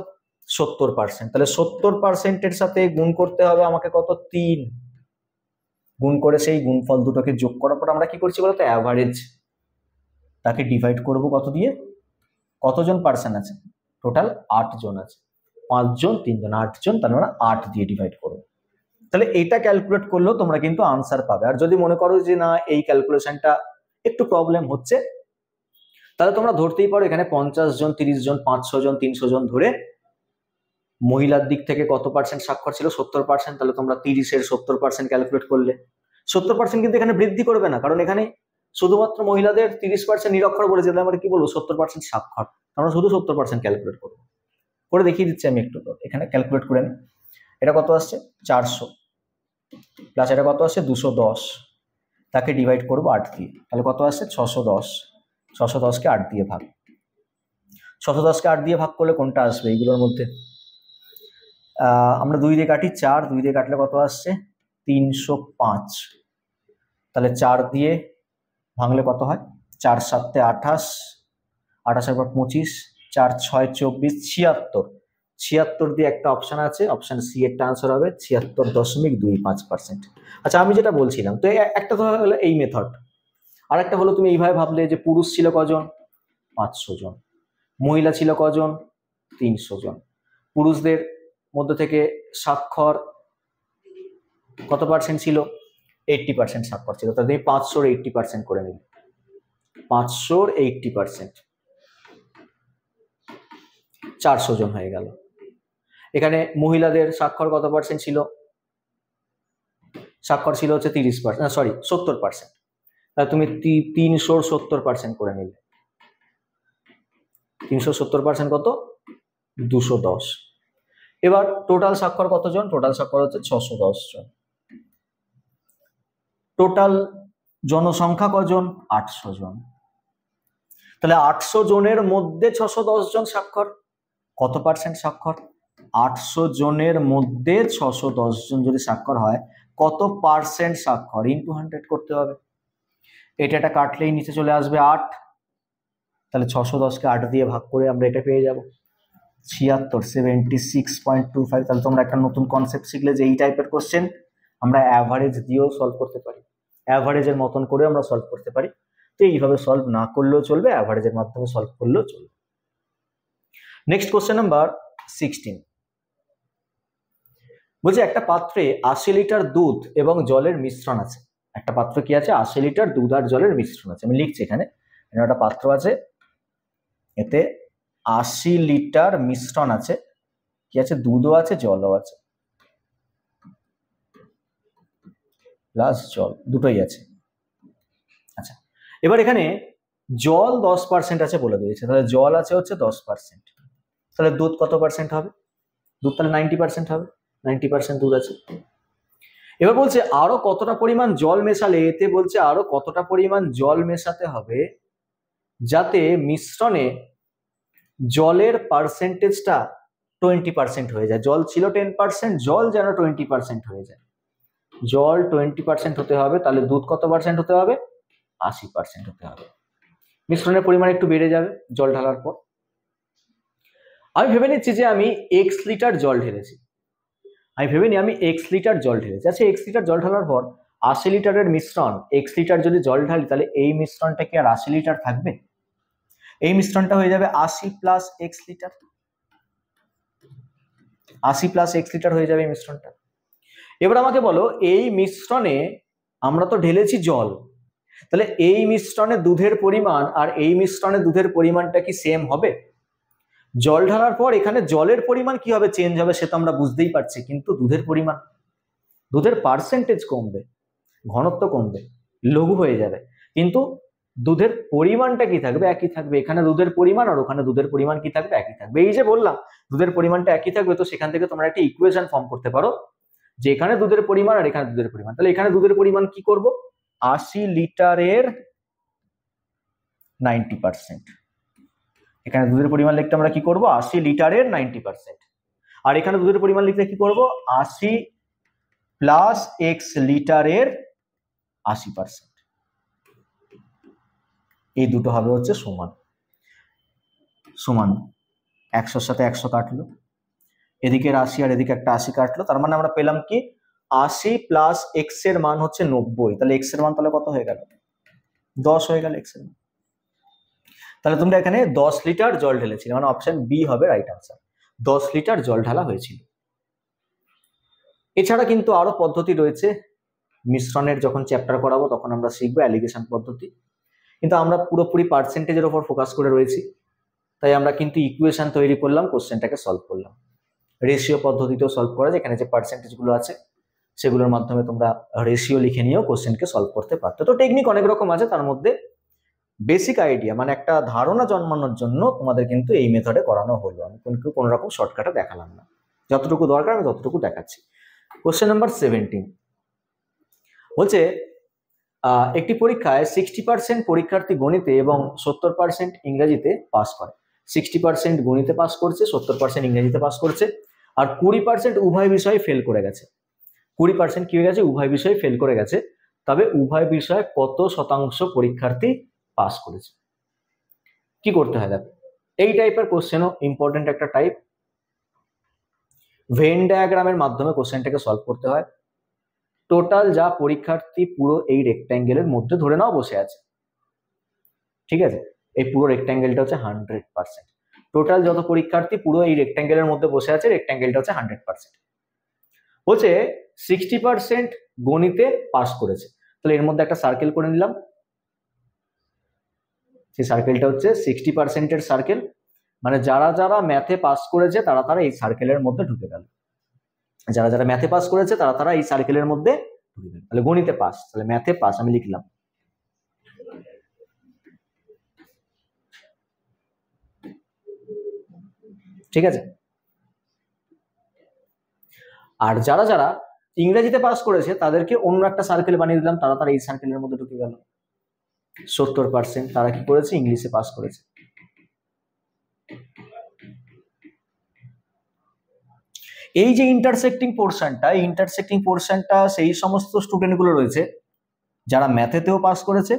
70%। তাহলে 70%-এর সাথে গুণ করতে হবে আমাকে কত, 3। গুণ করে সেই গুণফল দুটোকে যোগ করার পর আমরা কি করছি বলতো, অ্যাভারেজ, তাকে ডিভাইড করব কত দিয়ে, কতজন পার্সন আছে, টোটাল 8 জন আছে, 5 জন 3 জন 8 জন, তার মানে 8 দিয়ে ডিভাইড করবো। তাহলে এটা ক্যালকুলেট করলেও তোমরা কিন্তু আনসার পাবে। আর যদি মনে করো যে না এই ক্যালকুলেশনটা একটু প্রবলেম হচ্ছে তাহলে তোমরা ধরতেই পারো এখানে 50 জন 30 জন 500 জন 300 জন ধরে মহিলার দিক থেকে কত পার্সেন্ট স্বাক্ষর ছিল, 70%, তাহলে তোমরা 30-এর 70% ক্যালকুলেট করলে 70% কিন্তু এখানে বৃদ্ধি করবে না, কারণ এখানে শুধুমাত্র মহিলাদের 30% নিরক্ষর বলেছে, তাহলে আমরা কি বলবো 70% স্বাক্ষর, আমরা শুধু 70% ক্যালকুলেট করবো। করে দেখিয়ে দিচ্ছি আমি একটু, এখানে ক্যালকুলেট করে নিই। এটা কত আসছে 400 প্লাস এটা কত আসছে 210, তাকে ডিভাইড করবো 8 দিয়ে, তাহলে কত আসছে 610। 610-কে 8 দিয়ে ভাগ, 610-কে 8 দিয়ে ভাগ করলে কোনটা আসবে এইগুলোর মধ্যে, আমরা 2 দিয়ে কাটি 4, 2 দিয়ে কাটলে কত আসছে 305, তাহলে 4 দিয়ে ভাঙলে কত হয়, 4 7 28, 28-এর পর 25, 4 6 24, 76। 76 দিয়ে একটা অপশন আছে, অপশন সি এর আনসার হবে 76.25%। আচ্ছা আমি যেটা বলছিলাম, তো একটা তো হলো এই মেথড, আর একটা হলো তুমি এইভাবে ভাবলে যে পুরুষ ছিল কজন, 500 জন, মহিলা ছিল কজন? 300 জন। পুরুষদের মধ্যে থেকে স্বাক্ষর কত পার্সেন্ট ছিল? 80% স্বাক্ষর ছিল। তাহলে তুমি 500 80% করে নিলে, 500 80%, 400 জন হয়ে গেল। এখানে মহিলাদের স্বাক্ষর কত পার্সেন্ট ছিল? স্বাক্ষর ছিল হচ্ছে 30%, সরি 70%। তাহলে তুমি 370% করে নিলে। 370% কত? 210। এবার টোটাল স্বাক্ষর কতজন? টোটাল স্বাক্ষর হচ্ছে 610 জন। টোটাল জনসংখ্যা কজন? 800 জন। তাহলে 800 জনের মধ্যে 610 জন স্বাক্ষর, কত পার্সেন্ট স্বাক্ষর? 800 জনের মধ্যে 610 জন যদি স্বাক্ষর হয়, কত পার্সেন্ট স্বাক্ষর? ইন্টু 100 করতে হবে। এটা কাটলেই নিচে চলে আসবে 8। তাহলে 610কে 8 দিয়ে ভাগ করে আমরা এটা পেয়ে যাব 76, 76.25। তাহলে তোমরা একটা নতুন কনসেপ্ট শিখলে যে এই টাইপের কোশ্চেন আমরা অ্যাভারেজ দিয়েও সলভ করতে পারি, অ্যাভারেজের মতন করে আমরা সলভ করতে পারি। তো এইভাবে সলভ না করলেও চলবে, অ্যাভারেজের মাধ্যমে সলভ করলেও চলবে। নেক্সট কোশ্চেন নাম্বার 16 বলছে একটা পাত্রে 80 লিটার দুধ এবং জলের মিশ্রণ আছে। একটা পাত্র কি আছে? 80 লিটার দুধ আর জলের মিশ্রণ আছে। আমি লিখছি এখানে, একটা পাত্র আছে, এতে 80 লিটার মিশ্রণ আছে, কি আছে? দুধও আছে, জলও আছে, প্লাস জল দুটোই আছে। আচ্ছা, এবার এখানে জল 10% আছে বলে দিয়েছে, তাহলে জল আছে হচ্ছে 10%। তাহলে দুধ কত পার্সেন্ট হবে? দুধ তাহলে 90% হবে, 90% দুধ আছে। এবার বলছে আরো কতটা পরিমাণ জল মেশালে, এতে বলছে আরো কতটা পরিমাণ জল মেশাতে হবে যাতে মিশ্রণে জলের পার্সেন্টেজটা 20% হয়ে যায়। জল ছিল 10%, জল যেন 20% হয়ে যায়। জল 20% হতে হবে, তাহলে দুধ কত পার্সেন্ট হতে হবে? 80% হতে হবে। মিশ্রণের পরিমাণ একটু বেড়ে যাবে জল ঢালার পর। আমি ভেবে নিচ্ছি যে আমি x লিটার জল ঢেলেছি, x লিটার জল ঢেলেছি। আচ্ছা, x লিটার জল ঢালার পর 80 লিটারের মিশ্রণ, x লিটার যদি জল ঢালি তাহলে এই মিশ্রণটা কি আর 80 লিটার থাকবে? এই মিশ্রণটা হয়ে যাবে 80 plus x litre, 80 plus x litre হয়ে যাবে এই মিশ্রণটা। এবার আমাকে বলো, এই মিশ্রণে আমরা তো ঢেলেছি জল, তাহলে এই মিশ্রণে দুধের পরিমাণ আর এই মিশ্রণে দুধের পরিমাণটা কি সেম হবে? জল ঢালার পর এখানে জলের পরিমাণ কি হবে? চেঞ্জ হবে, সেটা আমরা বুঝতেই পারছি, কিন্তু দুধের পরিমাণ, দুধের পার্সেন্টেজ কমবে, ঘনত্ব কমবে, লঘু হয়ে যাবে, কিন্তু দুধের পরিমাণটা কি থাকবে? একই থাকবে। এখানে দুধের পরিমাণ আর ওখানে দুধের পরিমাণ কি থাকবে? একই থাকবে। এই যে বললাম দুধের পরিমাণটা একই থাকবে, তো সেখান থেকে তোমরা একটা ইকুয়েশন ফর্ম করতে পারো যে এখানে দুধের পরিমাণ আর এখানে দুধের পরিমাণ। তাহলে এখানে দুধের পরিমাণ কি করব? 80 লিটারের 90%। এখানে দুধের পরিমাণ লিখতে আমরা কি করব? 80 লিটারের 90%। আর এখানে দুধের পরিমাণ লিখতে কি করব? 80 প্লাস x লিটারের 80%। এই দুটো হবে হচ্ছে সমান, সমান 100-র সাথে 100 কাটলো, এদিকে 80 আর এদিকে একটা 80 কাটলো, তার মানে আমরা পেলাম কি 80 প্লাস x এর মান হচ্ছে 90। তাহলে x এর মান তাহলে কত হয়ে গেল? 10 হয়ে গেল x এর মান। তাহলে তোমরা এখানে 10 লিটার জল ঢেলেছিলে, মানে অপশন বি হবে রাইট আনসার, 10 লিটার জল ঢালা হয়েছিল। এছাড়া কিন্তু আরো পদ্ধতি রয়েছে, মিশ্রণের যখন চ্যাপ্টার করাবো তখন আমরা শিখবো অ্যালিগেশন পদ্ধতি, কিন্তু আমরা পুরোপুরি পার্সেন্টেজের উপর ফোকাস করে রয়েছি, তাই আমরা কিন্তু ইকুয়েশন তৈরি করলাম, কোশ্চেনটাকে সলভ করলাম। রেশিও পদ্ধতিতেও সলভ করা যায়, এখানে যে পার্সেন্টেজগুলো আছে সেগুলোর মাধ্যমে তোমরা রেশিও লিখে নিয়েও কোশ্চেনকে সলভ করতে পারতো। তো টেকনিক অনেক রকম আছে, তার মধ্যে বেসিক আইডিয়া মানে একটা ধারণা জন্মানোর জন্য তোমাদের কিন্তু এই মেথডে করানো হলো। আমি কোনো রকম শর্টকাটে দেখালাম না, যতটুকু দরকার আমি ততটুকু দেখাচ্ছি। কোশ্চেন নাম্বার 17 বলছে একটি পরীক্ষায় 60% পরীক্ষার্থী গণিতে এবং 70% ইংরেজিতে পাস করে। 60% গণিতে পাস করছে, 70% ইংরেজিতে পাস করছে, আর 20% উভয় বিষয়ে ফেল করে গেছে। 20% কি হয়ে গেছে? উভয় বিষয়ে ফেল করে গেছে। তবে উভয় বিষয়ে কত শতাংশ পরীক্ষার্থী পাস করেছে? কি করতে হয়? দেখো, এই টাইপের কোশ্চেনও ইম্পর্টেন্ট একটা টাইপ। ভেন ডায়াগ্রামের মাধ্যমে কোশ্চেনটাকে সলভ করতে হয়। টোটাল যা পরীক্ষার্থী পুরো এই রেক্ট্যাঙ্গেলের মধ্যে ধরে নাও বসে আছে, ঠিক আছে? এই পুরো রেক্ট্যাঙ্গেলটা হচ্ছে 100%। টোটাল যত পরীক্ষার্থী পুরো এই রেক্ট্যাঙ্গেলের মধ্যে বসে আছে, রেক্ট্যাঙ্গেলটা হচ্ছে 100%। বলছে 60% গণিতে পাস করেছে, তাহলে এর মধ্যে একটা সার্কেল করে নিলাম। সেই সার্কেলটা হচ্ছে 60%-এর সার্কেল, মানে যারা যারা ম্যাথে পাস করেছে তারা তারা এই সার্কেলের মধ্যে ঢুকে গেল, যারা যারা ম্যাথে পাস করেছে তারা তারা এই সার্কেলের মধ্যে ঢুকে গেল। তাহলে গণিতে পাস, তাহলে ম্যাথে পাস আমি লিখলাম। ঠিক আছে, আর যারা যারা ইংরেজিতে পাস করেছে তাদেরকে অন্য একটা সার্কেল বানিয়ে দিলাম, তারা তারা এই সার্কেলের মধ্যে ঢুকে গেল। 70% তারা কি করেছে, ইংলিশে পাস করেছে। এই যে ইন্টারসেক্টিং পোর্শনটা সেই সমস্ত স্টুডেন্টগুলো রয়েছে যারা ম্যাথেতেও পাস করেছে,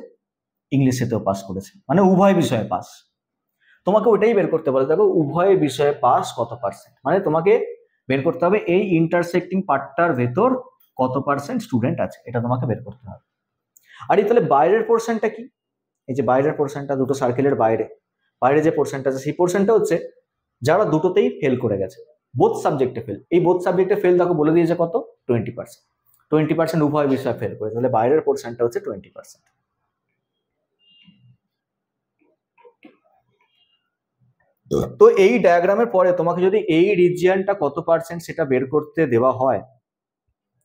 ইংলিশেতেও পাস করেছে, মানে উভয় বিষয়ে পাস। তোমাকে ওইটাই বের করতে বলে, দেখো উভয় বিষয়ে পাস কত পার্সেন্ট, মানে তোমাকে বের করতে হবে এই ইন্টারসেক্টিং পার্টটার ভেতর কত পার্সেন্ট স্টুডেন্ট আছে, এটা তোমাকে বের করতে হবে। আর এই তাহলে বাইরের পোর্শনটা কি, এই যে বাইরের পোর্শনটা, দুটো সার্কেলের বাইরে বাইরে যে পোর্শনটা আছে সেই পোর্শনটা হচ্ছে যারা দুটোতেই ফেল করে গেছে, বোথ সাবজেক্টে ফেল। এই বোথ সাবজেক্টে ফেল দেখো বলে দিয়েছে কত, 20%। উভয় বিষয়ে ফেল করেছে, তাহলে বাইরের পোর্শনটা হচ্ছে 20%। তো এই ডায়াগ্রামের পরে তোমাকে যদি এই রিজিয়নটা কত পার্সেন্ট সেটা বের করতে দেওয়া হয়,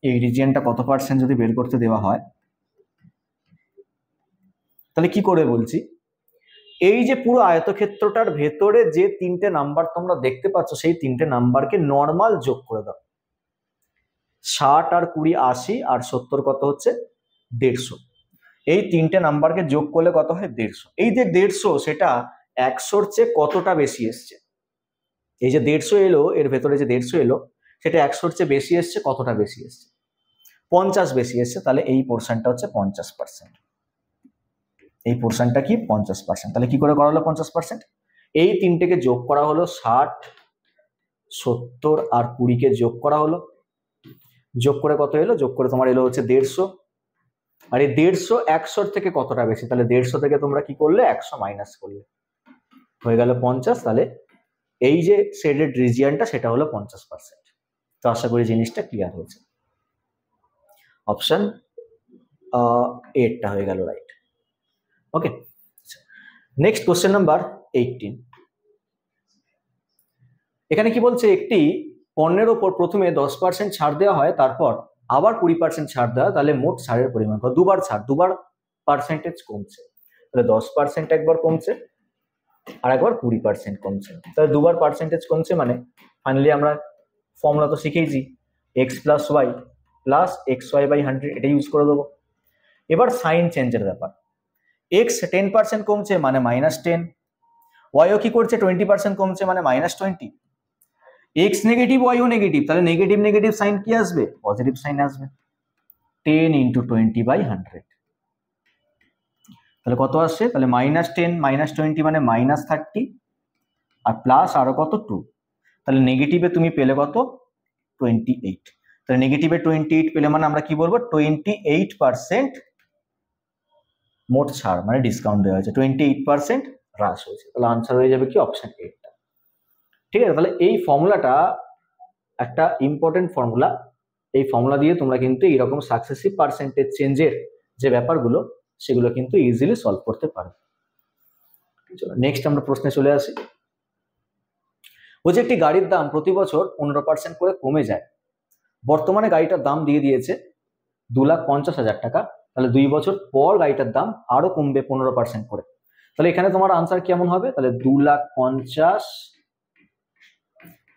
এই রিজিয়নটা কত পার্সেন্ট যদি বের করতে দেওয়া হয়, তাহলে কি করে বলছি, এই যে পুরো আয়তক্ষেত্রটার ভেতরে যে তিনটে নাম্বার তোমরা দেখতে পাচ্ছ সেই তিনটে নাম্বারকে নর্মাল যোগ করে দাও। 60 আর 20 80 আর 70 কত হচ্ছে 150। এই তিনটে নাম্বারকে যোগ করলে কত হয় 150। এই যে 150 সেটা 100-র চেয়ে কতটা বেশি এসছে, এই যে 150 এলো এর ভেতরে যে 150 এলো সেটা 100-র চেয়ে বেশি এসছে, কতটা বেশি এসছে 50 বেশি এসছে, তাহলে এই পোর্শনটা হচ্ছে 50%। এই পোর্শনটা কি 50%। তাহলে কি করে করা হলো 50%, এই তিনটেকে যোগ করা হলো, 60 70 আর 20-কে যোগ করা হলো, যোগ করে কত এলো, যোগ করে তোমার এলো হচ্ছে 150। আর এই 150 100-র থেকে কতটা বেশি, তাহলে 150 থেকে তোমরা কি করলে 100 মাইনাস করলে, হয়ে গেল 50। তাহলে এই যে শেডেড রিজিয়নটা সেটা হলো 50%। তো আশা করি জিনিসটা ক্লিয়ার হয়েছে। অপশন 8টা হয়ে গেল রাইট। ওকে, নেক্সট কোশ্চেন নাম্বার 18। এখানে কি বলছে, একটি পণ্যের ওপর প্রথমে 10% ছাড় দেওয়া হয়, তারপর আবার 20% ছাড় দেওয়া, তাহলে মোট ছাড়ের পরিমাণ কত, দুবার ছাড়, দুবার পার্সেন্টেজ কমছে, তাহলে 10% একবার কমছে আর একবার 20% কমছে, তাহলে দুবার পার্সেন্টেজ কমছে, মানে ফাইনালি আমরা ফর্মুলা তো শিখেইছি, x + y + xy/100, এটা ইউজ করে দেবো। এবার সাইন চেঞ্জের ব্যাপার, x 10% কমছে মানে -10, ওয়াইও কি করছে 20% কমছে মানে -20, x নেগেটিভ ওয়াইও নেগেটিভ, তাহলে নেগেটিভ নেগেটিভ সাইন কি আসবে, পজিটিভ সাইন আসবে। 10 × 20/100, তাহলে কত আসছে, তাহলে -10 -20 মানে -30 আর প্লাস আরো কত 2, তাহলে নেগেটিভে তুমি পেলে কত 28, তাহলে নেগেটিভে 28 পেলে মানে আমরা কি বলবো 28% মোট ছাড়, মানে ডিসকাউন্ট দেওয়া হয়েছে, 28% হ্রাস হয়েছে, তাহলে আনসার হয়ে যাবে কি অপশন 8টা। ঠিক আছে, তাহলে এই ফর্মুলাটা একটা ইম্পর্টেন্ট ফর্মুলা, এই ফর্মুলা দিয়ে তোমরা কিন্তু এইরকম সাকসেসিভ পার্সেন্টেজ চেঞ্জের যে ব্যাপারগুলো সেগুলো কিন্তু ইজিলি সলভ করতে পারবে। চলো নেক্সট আমরা প্রশ্নে চলে আসি। বলছে একটি গাড়ির দাম প্রতি বছর 15% করে কমে যায়, বর্তমানে গাড়িটার দাম দিয়ে দিয়েছে 2,50,000 টাকা, তাহলে 2 বছর পর গাড়িটার দাম আরো কমবে 15% করে, তাহলে এখানে তোমার আনসার কেমন হবে, তাহলে 2,50,000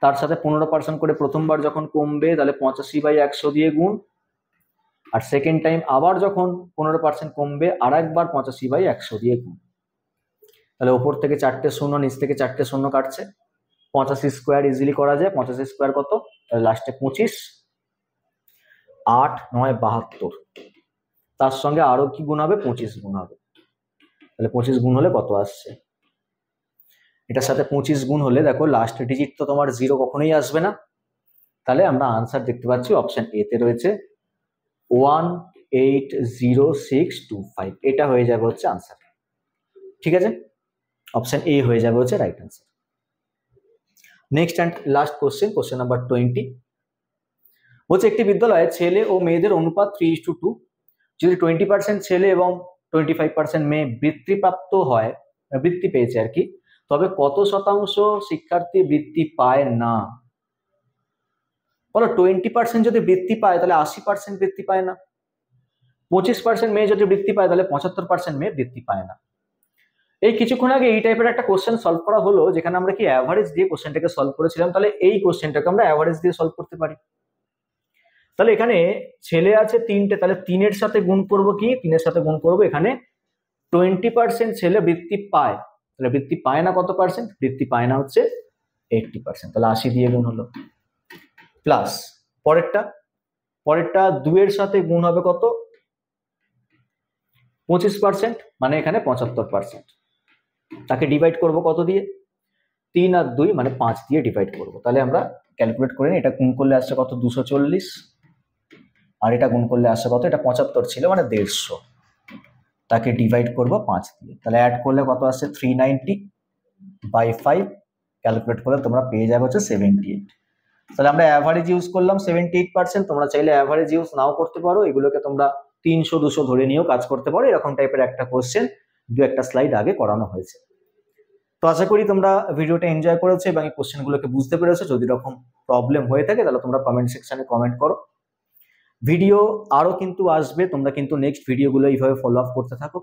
তার সাথে 15% করে প্রথমবার যখন কমবে তাহলে 85/100 দিয়ে গুণ, আর সেকেন্ড টাইম আবার যখন 15% কমবে আর একবার 85/100 দিয়ে গুণ, তাহলে ওপর থেকে 4টে শূন্য নিচ থেকে 4টে শূন্য কাটছে, 85 স্কোয়ার ইজিলি করা যায়, 85 স্কোয়ার কত, তাহলে লাস্টে 25, 8 9 72, তার সঙ্গে আরো কি গুণ হবে 25 গুণ হবে, তাহলে 25 গুণ হলে কত আসছে, এটার সাথে 25 গুণ হলে দেখো লাস্ট ডিজিট তো তোমার 0 কখনোই আসবে না, তাহলে আমরা আনসার দেখতে পাচ্ছি অপশন এ তে রয়েছে 180625, এটা হয়ে যাবে হচ্ছে আনসার। ঠিক আছে, অপশন এ হয়ে যাবে হচ্ছে right answer. Next and last question number 20 বলছে একটি বিদ্যালয়ে ছেলে ও মেয়েদের অনুপাত 3:2, যদি 20% ছেলে এবং 25% মেয়ে বৃত্তিপ্রাপ্ত হয়, বৃত্তি পেয়েছে আর কি, তবে কত শতাংশ শিক্ষার্থী বৃত্তি পায় না? বলো 20% যদি বৃত্তি পায় তাহলে 80% বৃত্তি পায় না, 25% মেয়ে যদি বৃত্তি পায় তাহলে 75% মেয়ে বৃত্তি পায় না। এই কিছুক্ষণ আগে এই টাইপের একটা কোশ্চেন সলভ করা হলো, যেখানে আমরা কি অ্যাভারেজ দিয়ে কোশ্চেনটাকে সলভ করেছিলাম। তাহলে এই কোশ্চেনটাকে আমরা অ্যাভারেজ দিয়ে সলভ করতে পারি। তাহলে এখানে ছেলে আছে 3টে, তাহলে 3-এর সাথে গুণ করবো কি? 3-এর সাথে গুণ করবো। এখানে 20% ছেলে বৃত্তি পায়, তাহলে বৃত্তি পায় না কত পার্সেন্ট? বৃত্তি পায় না হচ্ছে 80%, তাহলে 80 দিয়ে গুণ হলো। প্লাস পরেরটা 2-এর সাথে গুণ হবে কত? 25%, মানে এখানে 75%। তাকে ডিভাইড করব কত দিয়ে? 3 আর 2 মানে 5 দিয়ে ডিভাইড করব। তাহলে আমরা ক্যালকুলেট করে নিই, এটা গুণ করলে আসছে কত? 240, আর এটা গুণ করলে আসছে কত? এটা 75 ছিল মানে 150, তাকে ডিভাইড করব 5 দিয়ে। তাহলে অ্যাড করলে কত আসছে? 390/5, ক্যালকুলেট করলে তোমরা পেয়ে যাবে হচ্ছে 78। তাহলে আমরা অ্যাভারেজ ইউজ করলাম 78%, তোমরা চাইলে অ্যাভারেজ ইউজ নাও করতে পারো, এগুলোকে তোমরা 300-200 ধরে নিয়েও কাজ করতে পারো। এরকম টাইপের একটা কোশ্চেন 2-একটা স্লাইড আগে করানো হয়েছে। তো আশা করি তোমরা ভিডিওটা এনজয় করেছো এবং এই কোশ্চেনগুলোকে বুঝতে পেরেছো। যদি এরকম প্রবলেম হয়ে থাকে তাহলে তোমরা কমেন্ট সেকশনে কমেন্ট করো। ভিডিও আরো কিন্তু আসবে, তোমরা কিন্তু নেক্সট ভিডিওগুলো এইভাবে ফলো আপ করতে থাকো।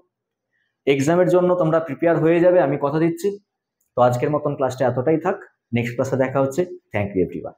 এক্সামের জন্য তোমরা প্রিপেয়ার হয়ে যাবে, আমি কথা দিচ্ছি। তো আজকের মতন ক্লাসটা এতটাই থাক, নেক্সট ক্লাসে দেখা হচ্ছে। Thank you everyone.